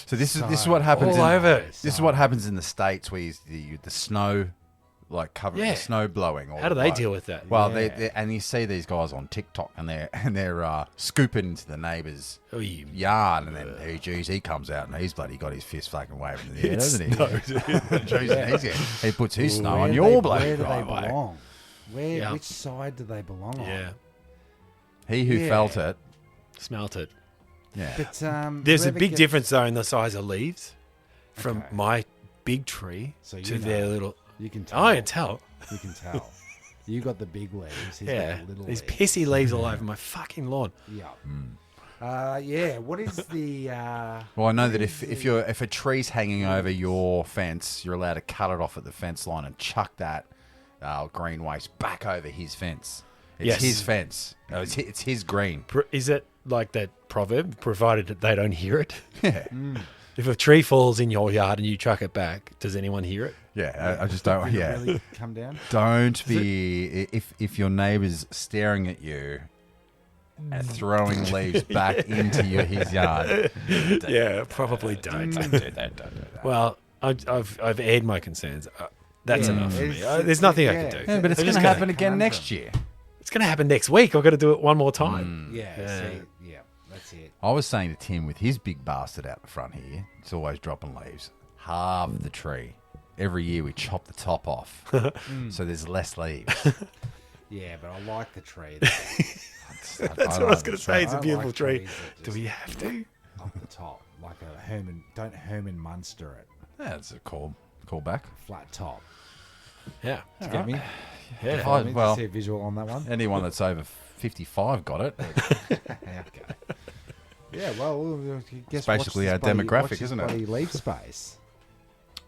So this is what happens. All in, over. This is what happens in the States where the snow, like cover Yeah. the snow blowing. Or How do they deal with that? Well, Yeah. they and you see these guys on TikTok and they're scooping into the neighbour's Oh, you yard, and then oh, geez, he comes out and he's bloody got his fist fucking waving in the air, It doesn't he? Jeez, he puts his snow Where on do your they- bloody Where do they driveway. belong? Yeah. Which side do they belong on? Yeah, He who Yeah. felt it, smelt it. yeah. But There's a whoever big gets- difference though in the size of leaves from Okay. my big tree So to you their know. little. You can tell. I can tell. You can tell. You got the big leaves. He's Yeah, got the little these leaves. pissy leaves all over my fucking lawn. Yeah. Hmm. Yeah. What is the? Well, I know that if a tree's hanging over your fence, you're allowed to cut it off at the fence line and chuck that green waste back over his fence. It's Yes. his fence. No, it's his green. Is it like that proverb? Provided that they don't hear it. Yeah, If a tree falls in your yard and you chuck it back, does anyone hear it? yeah. I just don't. Did it Yeah, really come down? don't be if your neighbour's staring at you throwing leaves back into his yard. Yeah, probably don't. Don't do that. Don't do that. Well, I've aired my concerns. That's Yeah, enough for me. it's- There's nothing I yeah. can do. Yeah, but it's I'm going just to happen gonna- again next year. It's going to happen next week. I've got to do it one more time. Yeah, Yeah. see, yeah, that's it. I was saying to Tim, with his big bastard out the front here, it's always dropping leaves. Halve the tree. Every year we chop the top off, so there's less leaves. Yeah, but I like the tree. That's what I was going to say. It's a I beautiful like tree. trees that Do we have to? off the top, like a Herman. Don't Herman Munster it. That's a call back. Flat top. Yeah. Do you get me? Yeah. I- Did you well, see a visual on that one? anyone that's over 55 got it. Okay. Yeah, well, guess basically our demographic, isn't it? Bloody leaf space.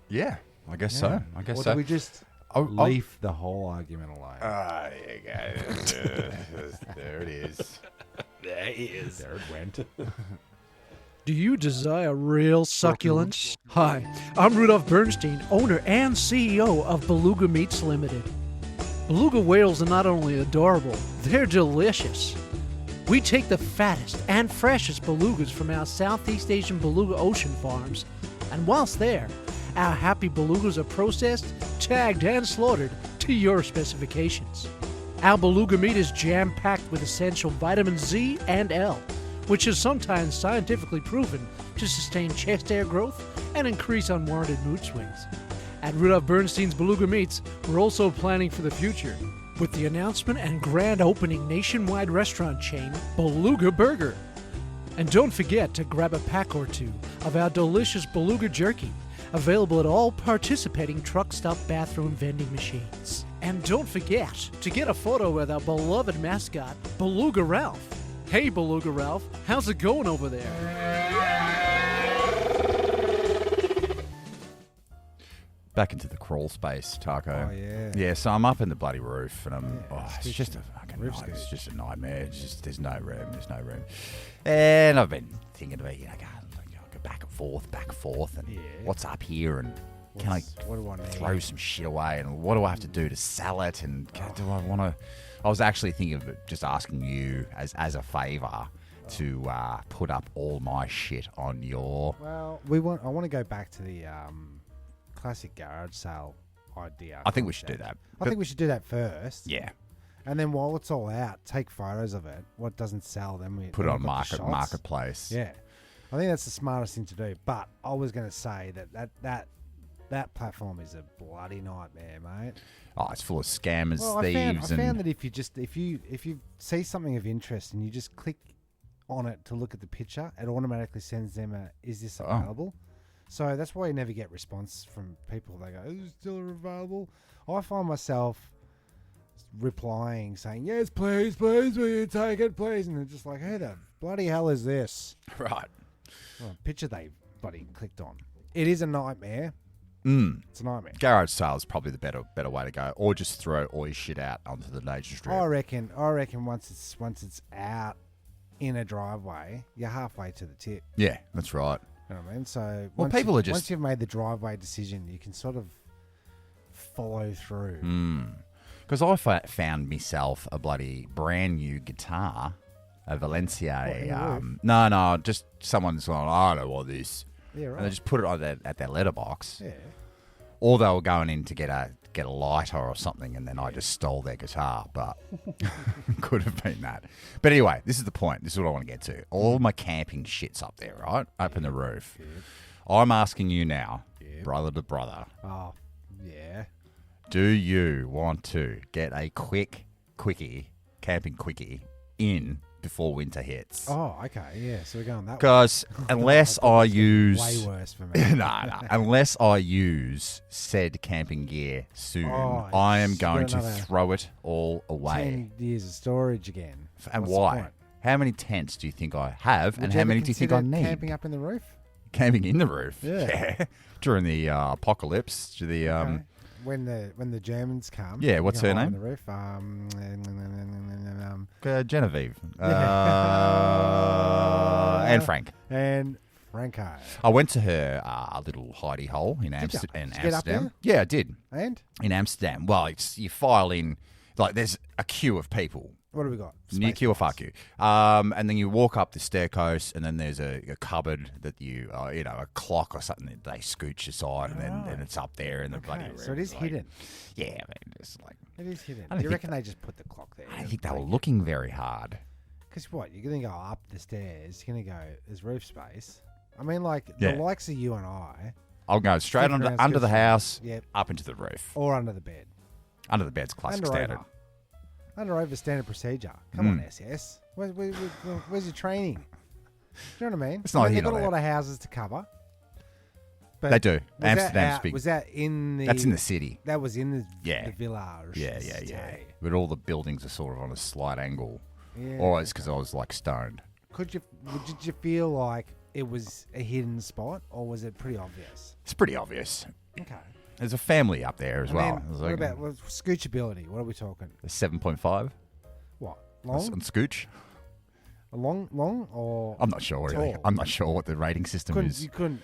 Yeah, I guess so. I guess or so. do we just leave the whole argument alone? There you go. There it is. There he is. There it went. Do you desire real succulence? Hi, I'm Rudolph Bernstein, owner and CEO of Beluga Meats Limited. Beluga whales are not only adorable, they're delicious. We take the fattest and freshest belugas from our Southeast Asian beluga ocean farms, and whilst there, our happy belugas are processed, tagged, and slaughtered to your specifications. Our beluga meat is jam-packed with essential vitamins Z and L, which is sometimes scientifically proven to sustain chest hair growth and increase unwarranted mood swings. At Rudolph Bernstein's Beluga Meats, we're also planning for the future with the announcement and grand opening nationwide restaurant chain, Beluga Burger. And don't forget to grab a pack or two of our delicious beluga jerky, available at all participating truck stop bathroom vending machines. And don't forget to get a photo with our beloved mascot, Beluga Ralph. Hey, Beluga Ralph, how's it going over there? Back into the crawl space, Taco. Oh, yeah. Yeah, so I'm up in the bloody roof, and I'm. Yeah, it's just a fucking roof's nightmare. It's good. just a nightmare. It's just there's no room. And I've been thinking about go back and forth, and Yeah. what's up here, and can I What do I need? throw some shit away, and what do I have to do to sell it, and do I want to? I was actually thinking of just asking you as a favour to put up all my shit on your. Well, I want to go back to the classic garage sale idea. I think we should do that. I think we should do that first. Yeah, And then while it's all out, take photos of it. What doesn't sell, then we put it then on we've got the shots. marketplace. Yeah, I think that's the smartest thing to do. But I was going to say that platform is a bloody nightmare, mate. Oh, it's full of scammers, Well, thieves, I found that if you see something of interest and you just click on it to look at the picture, it automatically sends them is this available? So that's why you never get response from people. They go, is it still available? I find myself replying saying, yes, please, will you take it, please? And they're just like, who the bloody hell is this? right. Well, picture they bloody clicked on. It is a nightmare. It's a nightmare. Garage sale is probably the better way to go, or just throw all your shit out onto the nature strip. I reckon once it's out in a driveway, you're halfway to the tip. Yeah, that's right. You know what I mean? So Well, once people you- are just- once you've made the driveway decision, you can sort of follow through. Because I found myself a bloody brand new guitar, a Valencia. What, in the roof? No, just someone's going, I don't want this. Yeah, right. And they just put it on at their letterbox. Yeah. Or they were going in to get a lighter or something, and then I just stole their guitar, but could have been that. But anyway, this is the point. This is what I want to get to. All my camping shit's up there, right? Up in the roof. I'm asking you now, brother to brother, Oh, yeah. do you want to get a camping quickie in before winter hits? Oh, okay. Yeah. So we're going that way. Because unless I Way use... worse for me. no. Unless I use said camping gear soon, Oh, I am you've going got to another throw it all away. 10 years of storage again. And What's the why? point? How many tents do you think I have, Would and you how ever many do you think I consider need? Camping up in the roof? Camping in the roof. Yeah. During the apocalypse, to the Okay. When the Germans come. Yeah, you what's can her hide name? On the roof. Genevieve Yeah. and Frank. And Franco. I went to her little hidey hole in Did ya? Amsterdam. Did you get up there? Yeah, I did. And? In Amsterdam. Well, you file in, like, there's a queue of people What do we got? Nuke you or Space-wise. fuck you. And then you walk up the staircase, and then there's a cupboard that you, a clock or something that they scooch aside, and then it's up there in the bloody room. So it is Like, hidden. Yeah, man, it's like It is hidden. I don't Do you think reckon they just put the clock there? I don't think they were looking very hard. Because what? You're going to go up the stairs. You're going to go, there's roof space. I mean, like, Yeah. the likes of you and I, I'll go straight Flipping around under the scooch- house, Yep. up into the roof. or under the bed. Under the bed's classic Under standard. over. Under over standard procedure. Come on, SS. Where's your training? Do you know what I mean? It's not I mean, here they've got nor a lot of houses to cover. But They do. was that Amsterdam's out- big. Was that in the... That's in the city. That was in the Yeah. village. Yeah. But all the buildings are sort of on a slight angle. Yeah. Or it's because I was like stoned. Did you feel like it was a hidden spot, or was it pretty obvious? It's pretty obvious. Okay. There's a family up there as And well. then It's what like about scoochability? What are we talking? a 7.5 What? on Long? Scooch. Long or I'm not sure really. Tall. I'm not sure what the rating system is. you couldn't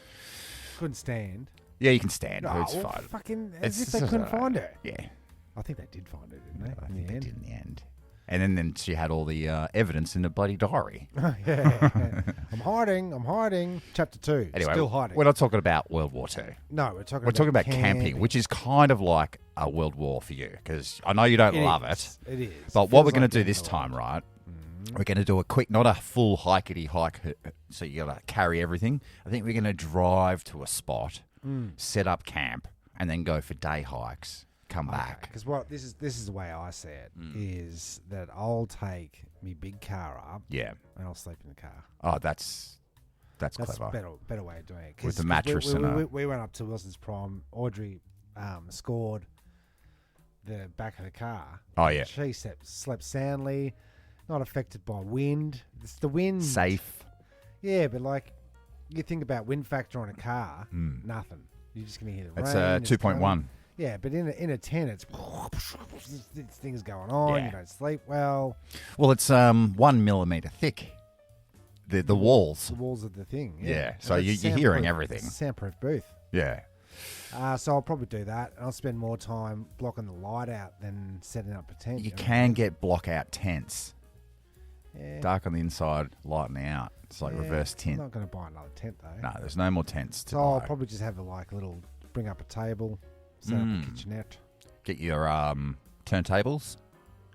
stand. Yeah, you can stand. No, it's well, fine. fucking It's as if they just, couldn't find her. Yeah, I think they did find it, didn't they? I in think the they end? did in the end. And then she had all the evidence in the bloody diary. Yeah. I'm hiding. Chapter 2. Anyway, Still hiding. we're not talking about World War II. No, we're talking. We're talking about camping, which is kind of like a World War for you, because I know you don't love it. It is. But what Feels we're going like to do getting this a lot. time, right? We're going to do a quick, not a full hikety hike, so you got to carry everything. I think we're going to drive to a spot, set up camp, and then go for day hikes. Come back. Because what this is the way I see it is that I'll take me big car up Yeah. and I'll sleep in the car. Oh, that's That's clever. better way of doing it. With the mattress we went up to Wilson's Prom. Audrey scored the back of the car. Oh, yeah. She slept soundly, not affected by wind. It's the wind. Safe. Yeah, but like you think about wind factor on a car, nothing. You're just gonna hear the It's rain. 2.1. coming. Yeah, but in a tent, it's things going on. Yeah. You don't sleep well. Well, it's 1 millimeter thick. The walls. The walls of the thing. Yeah, And so it's you're hearing soundproof. everything. It's a soundproof booth. Yeah. So I'll probably do that. And I'll spend more time blocking the light out than setting up a tent. You know? can get block out tents. Yeah. Dark on the inside, light on the out. It's like Yeah. reverse I'm tint. not going to buy another tent though. No, there's no more tents to So I'll buy. probably just have bring up a table, set up a kitchenette. Get your turntables.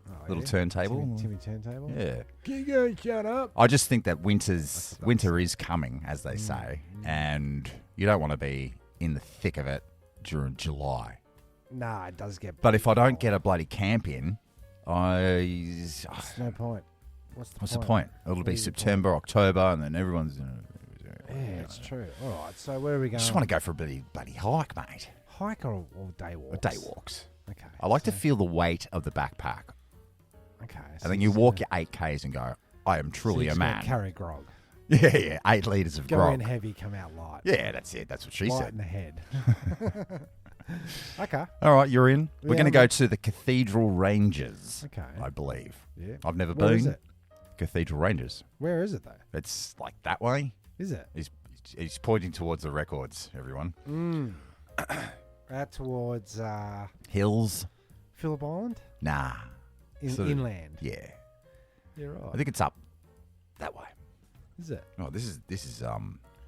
Oh, Little yeah? turntable. Timmy turntable. Yeah. Can you shut up? I just think that winter That's is coming, as they say, and you don't want to be in the thick of it during July. Nah, it does get. But if I don't cold. get a bloody camp in, There's no point. what's the point? It'll What be is the point? September, October, and then everyone's. Yeah, it's true. All right, so where are we I going? just want to go for a bloody hike, mate. hike or day walks? Or day walks. Okay. I like to feel the weight of the backpack, Okay. and then you walk your 8Ks and go, "I am truly a man." Carry grog. Yeah, 8 liters of Go grog. in heavy, come out light. Yeah, that's it. That's what she light said. in the head. Okay. All right, you're in. We're Yeah, going to I'm go to the Cathedral Ranges. Okay. I believe. Yeah. I've never Where been. is it? Cathedral Ranges. Where is it though? It's like that way. Is it? He's pointing towards the records, everyone. Out towards Hills? Phillip Island? Nah. Sort of- Inland. Yeah. You're right. I think it's up that way. Is it? Oh, this is All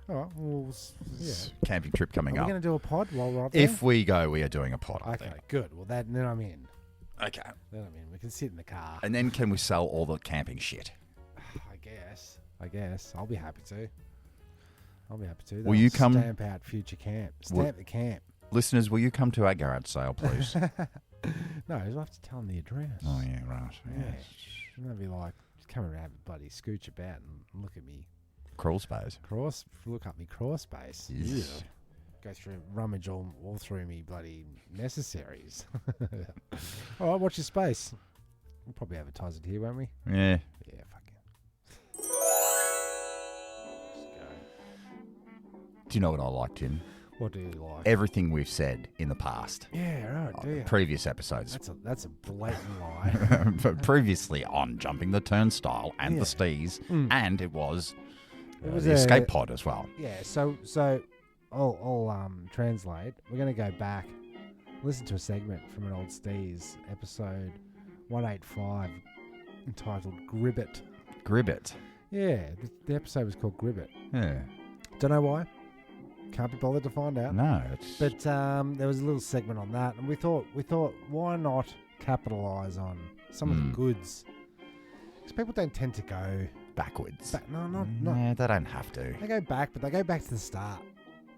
right. Well, yeah. camping trip coming Are we up. going to do a pod while we're up there? If we go, we are doing a pod. I Okay, think. good. Well, then I'm in. Okay. Then I'm in. We can sit in the car. And then can we sell all the camping shit? I guess. I'll be happy to. Will That'll you come- Stamp out future camp. Stamp the camp. Listeners, will you come to our garage sale, please? No, I'll have to tell them the address. Oh, yeah, right. Yeah. Yeah. And they'll be like, come around, bloody scooch about and look at me. Crawl space. Look up me crawl space. Yes. Yeah. Go through, rummage all through me bloody necessaries. All right, watch your space. We'll probably advertise it here, won't we? Yeah. Yeah, fuck it. Do you know what I like, Jim? What do you like? Everything we've said in the past, Yeah, right, do you? previous episodes, That's a blatant lie. previously on Jumping the Turnstile and Yeah. the STEEZ, and it was, It was the a- escape pod as well. Yeah, so I'll translate. We're going to go back, listen to a segment from an old STEEZ episode 185. entitled Gribbet. Gribbet. Yeah, the episode was called Gribbet. Yeah. Don't know why. Can't be bothered to find out. No, it's... But there was a little segment on that, and we thought, why not capitalise on some of the goods? Because people don't tend to go backwards. No, not. Yeah, they don't have to. They go back, but they go back to the start.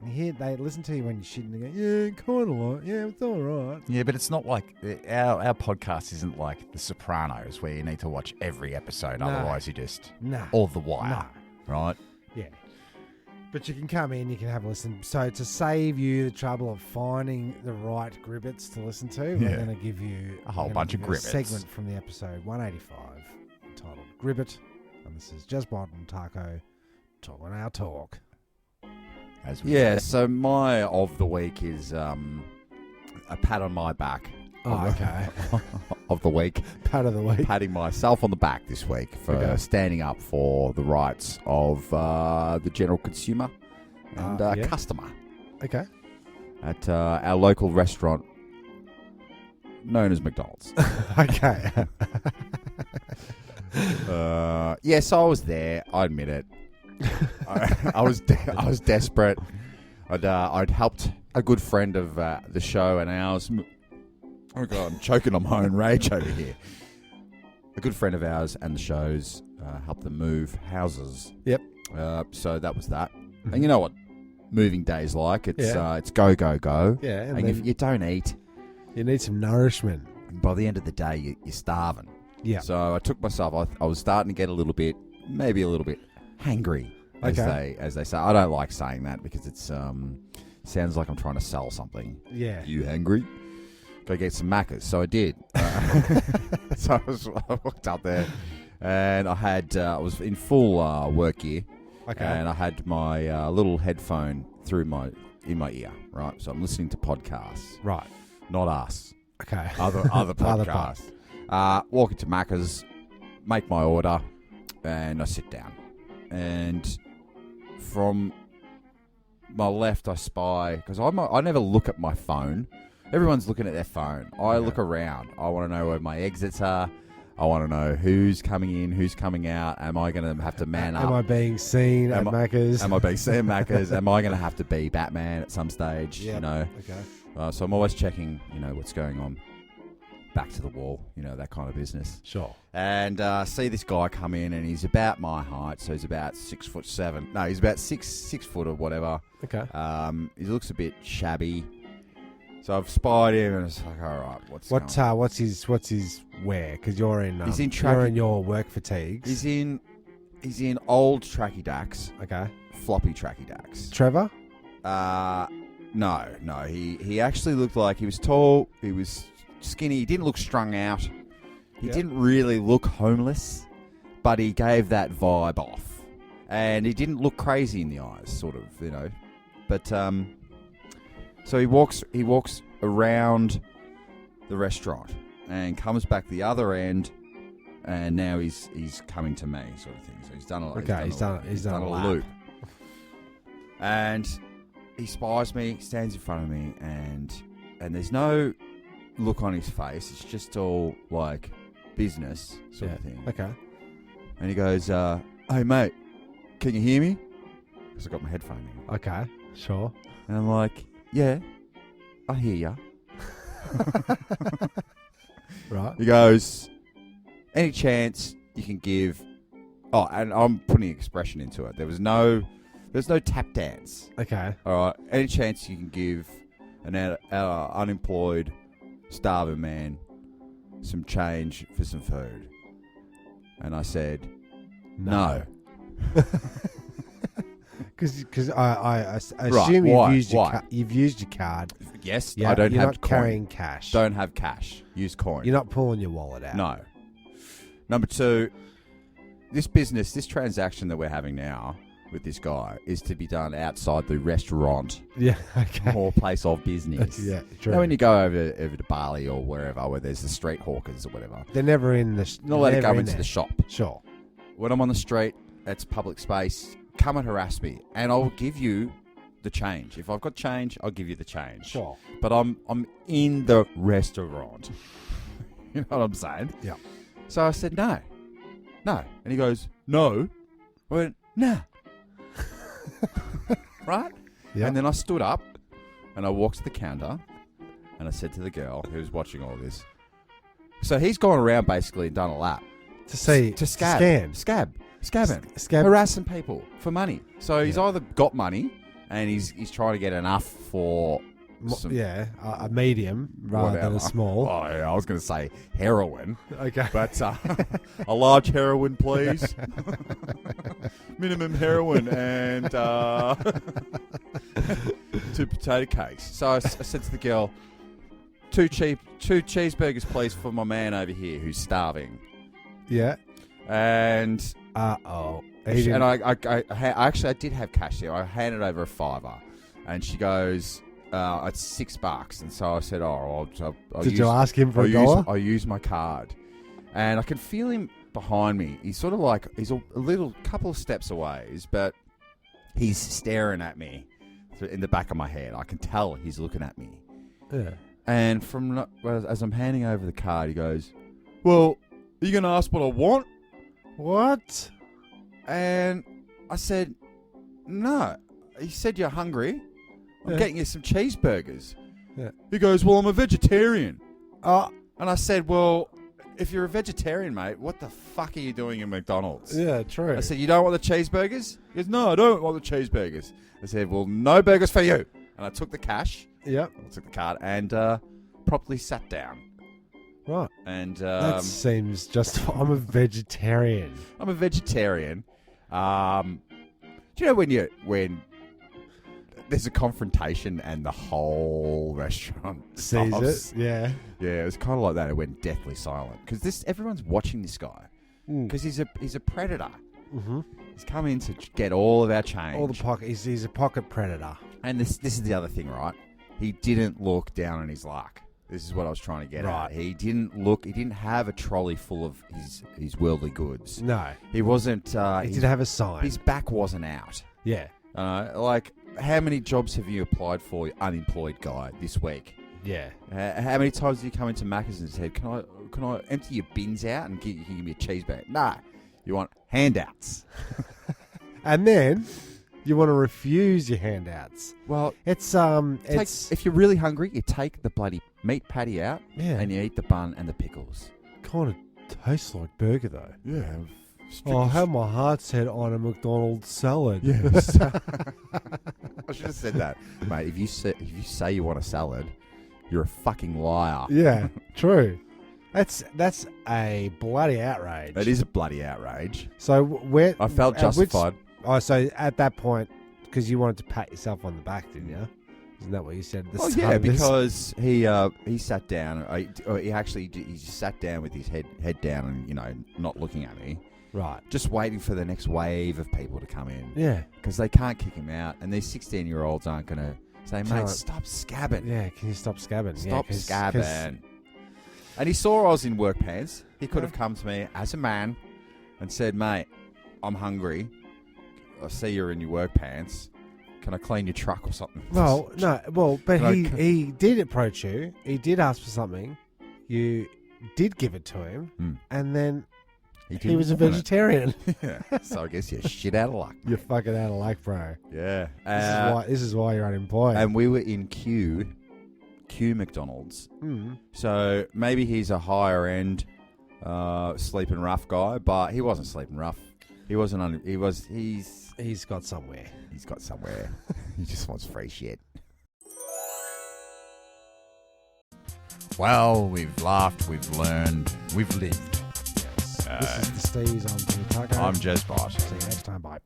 And they listen to you when you're shitting. They go, yeah, kind of like, yeah, it's all right. Yeah, but it's not like our podcast isn't like The Sopranos, where you need to watch every episode, No. otherwise you just Nah. or The Wire, right? Yeah. But you can come in, you can have a listen. So to save you the trouble of finding the right Gribbets to listen to, we're Yeah. going to give you A whole bunch of give you a Gribbets. segment from the episode 185 entitled Gribbet. And this is Jezbot and Taco talking our talk. Yeah, so my of the week is a pat on my back. Oh, okay. Of the week. Pat of the week. Patting myself on the back this week for standing up for the rights of the general consumer and customer. Okay. At our local restaurant known as McDonald's. Okay. So I was there. I admit it. I was desperate. I'd helped a good friend of the show and ours. Oh God, I'm choking on my own rage over here. A good friend of ours and the show's helped them move houses. Yep. So that was that. And you know what moving day's like? It's go go go. Yeah. And if you don't eat, you need some nourishment. by the end of the day, you're starving. Yeah. So I took myself. I was starting to get maybe a little bit hangry, as they say. I don't like saying that because it's sounds like I'm trying to sell something. Yeah. You hungry? Go get some Maccas. So I did. So I walked up there, and I was in full work gear. Okay. And I had my little headphone in my ear. Right. So I'm listening to podcasts. Right. Not us. Okay. Other podcasts. Walk into Macca's, make my order, and I sit down. And from my left, I spy, because I never look at my phone. Everyone's looking at their phone. I look around. I want to know where my exits are. I want to know who's coming in, who's coming out. Am I going to have to man up? Am I being seen at Macca's? Am I being seen at Macca's? Am I going to have to be Batman at some stage? Yep. You know. Okay. So I'm always checking, what's going on. Back to the wall, that kind of business. Sure. And see this guy come in, and he's about my height, so he's about 6'7". No, he's about six foot or whatever. Okay. He looks a bit shabby. So I've spied him, and it's like, all right, what's his wear? Because you're in you're in your work fatigues. He's in old tracky dacks. Okay. Floppy tracky dacks. Trevor? No. He actually looked like he was tall. He was skinny. He didn't look strung out. He didn't really look homeless, but he gave that vibe off. And he didn't look crazy in the eyes, sort of, But so he walks around the restaurant and comes back the other end, and now he's coming to me, sort of thing. So he's done a lap. loop. And he spies me, stands in front of me, and there's no look on his face. It's just all like business sort of thing. Okay. And he goes, "Hey mate, can you hear me?" Because I got my headphone in. Okay. Sure. And I'm like, "Yeah, I hear ya." Right. He goes, "Any chance you can give?" Oh, and I'm putting expression into it. There's no tap dance. Okay. All right. Any chance you can give an unemployed, starving man some change for some food? And I said, no. Because I assume you've used your card. Yes, Yeah, I don't you're have not coin. carrying cash. Don't have cash. Use coin. You're not pulling your wallet out. No. Number two, this transaction that we're having now with this guy is to be done outside the restaurant Yeah. Okay. or place of business. Yeah. You True. know, when you go over to Bali or wherever where there's the street hawkers or whatever, They're never in the. you're not allowed to go into there. the shop. Sure. When I'm on the street, it's public space. Come and harass me, and I'll give you the change. If I've got change, I'll give you the change. Sure. But I'm in the restaurant. You know what I'm saying? Yeah. So I said no. no. And he goes, no. I went, nah. Right? Yep. And then I stood up and I walked to the counter and I said to the girl who was watching all this, so he's gone around basically and done a lap. Scabbing. Harassing people for money. So he's either got money and he's trying to get enough for a medium rather than a small. Oh, yeah, I was going to say heroin. Okay. But a large heroin, please. Minimum heroin and 2 potato cakes. So I said to the girl, 2 cheeseburgers, please, for my man over here who's starving. Yeah. And and I did have cash there. I handed over a $5, and she goes, "It's $6." And so I said, "Oh, did you ask him for $1? I'll use my card." And I can feel him behind me. He's sort of like he's a little couple of steps away, but he's staring at me in the back of my head. I can tell he's looking at me. Yeah. And as I'm handing over the card, he goes, "Well, are you going to ask what I want?" What? And I said, "No." He said, "You're hungry. I'm getting you some cheeseburgers." Yeah. He goes, "Well, I'm a vegetarian." Oh. And I said, "Well, if you're a vegetarian, mate, what the fuck are you doing in McDonald's?" Yeah, true. I said, "You don't want the cheeseburgers?" He goes, "No, I don't want the cheeseburgers." I said, "Well, no burgers for you." And I took the cash. Yep. I took the card and properly sat down. Right. And that seems just... I'm a vegetarian. I'm a vegetarian. Do you know when there's a confrontation and the whole restaurant sees it? Yeah. Yeah, it was kind of like that. It went deathly silent because everyone's watching this guy because he's a predator. Mm-hmm. He's come in to get all of our change. All the pocket. He's a pocket predator. And this is the other thing, right? He didn't look down on his luck. This is what I was trying to get at. He didn't have a trolley full of his worldly goods. No. He wasn't... he didn't have a sign. His back wasn't out. Yeah. Like, how many jobs have you applied for, you unemployed guy, this week? Yeah. How many times have you come into Macca's and said, can I empty your bins out and give me a cheeseburger? Nah. You want handouts. And then... you want to refuse your handouts. Well, it's if you're really hungry, you take the bloody meat patty out and you eat the bun and the pickles. Kind of tastes like burger though. Yeah. I have my heart set on a McDonald's salad. Yes. I should have said that, mate. If you say you want a salad, you're a fucking liar. Yeah, true. That's a bloody outrage. It is a bloody outrage. So I felt justified. So at that point, because you wanted to pat yourself on the back, didn't you? Isn't that what you said at the start yeah, of this? because he sat down. He sat down with his head down and, not looking at me. Right. Just waiting for the next wave of people to come in. Yeah. Because they can't kick him out, and these 16-year-olds aren't going to say, "Mate, stop scabbing." Yeah, can you stop scabbing? Stop scabbing. And he saw I was in work pants. He could have come to me as a man and said, "Mate, I'm hungry. I see you're in your work pants. Can I clean your truck or something?" Well, no. Well, but he did approach you. He did ask for something. You did give it to him. And then he was a vegetarian. Yeah. So I guess you're shit out of luck. You're fucking out of luck, bro. Yeah. This is why you're unemployed. And we were in Q McDonald's. So maybe he's a higher end sleeping rough guy, but he wasn't sleeping rough. He wasn't. He's got somewhere. He's got somewhere. He just wants free shit. Well, we've laughed, we've learned, we've lived. This is the STEEZ on Taco. I'm Jezbot. See you next time. Bye.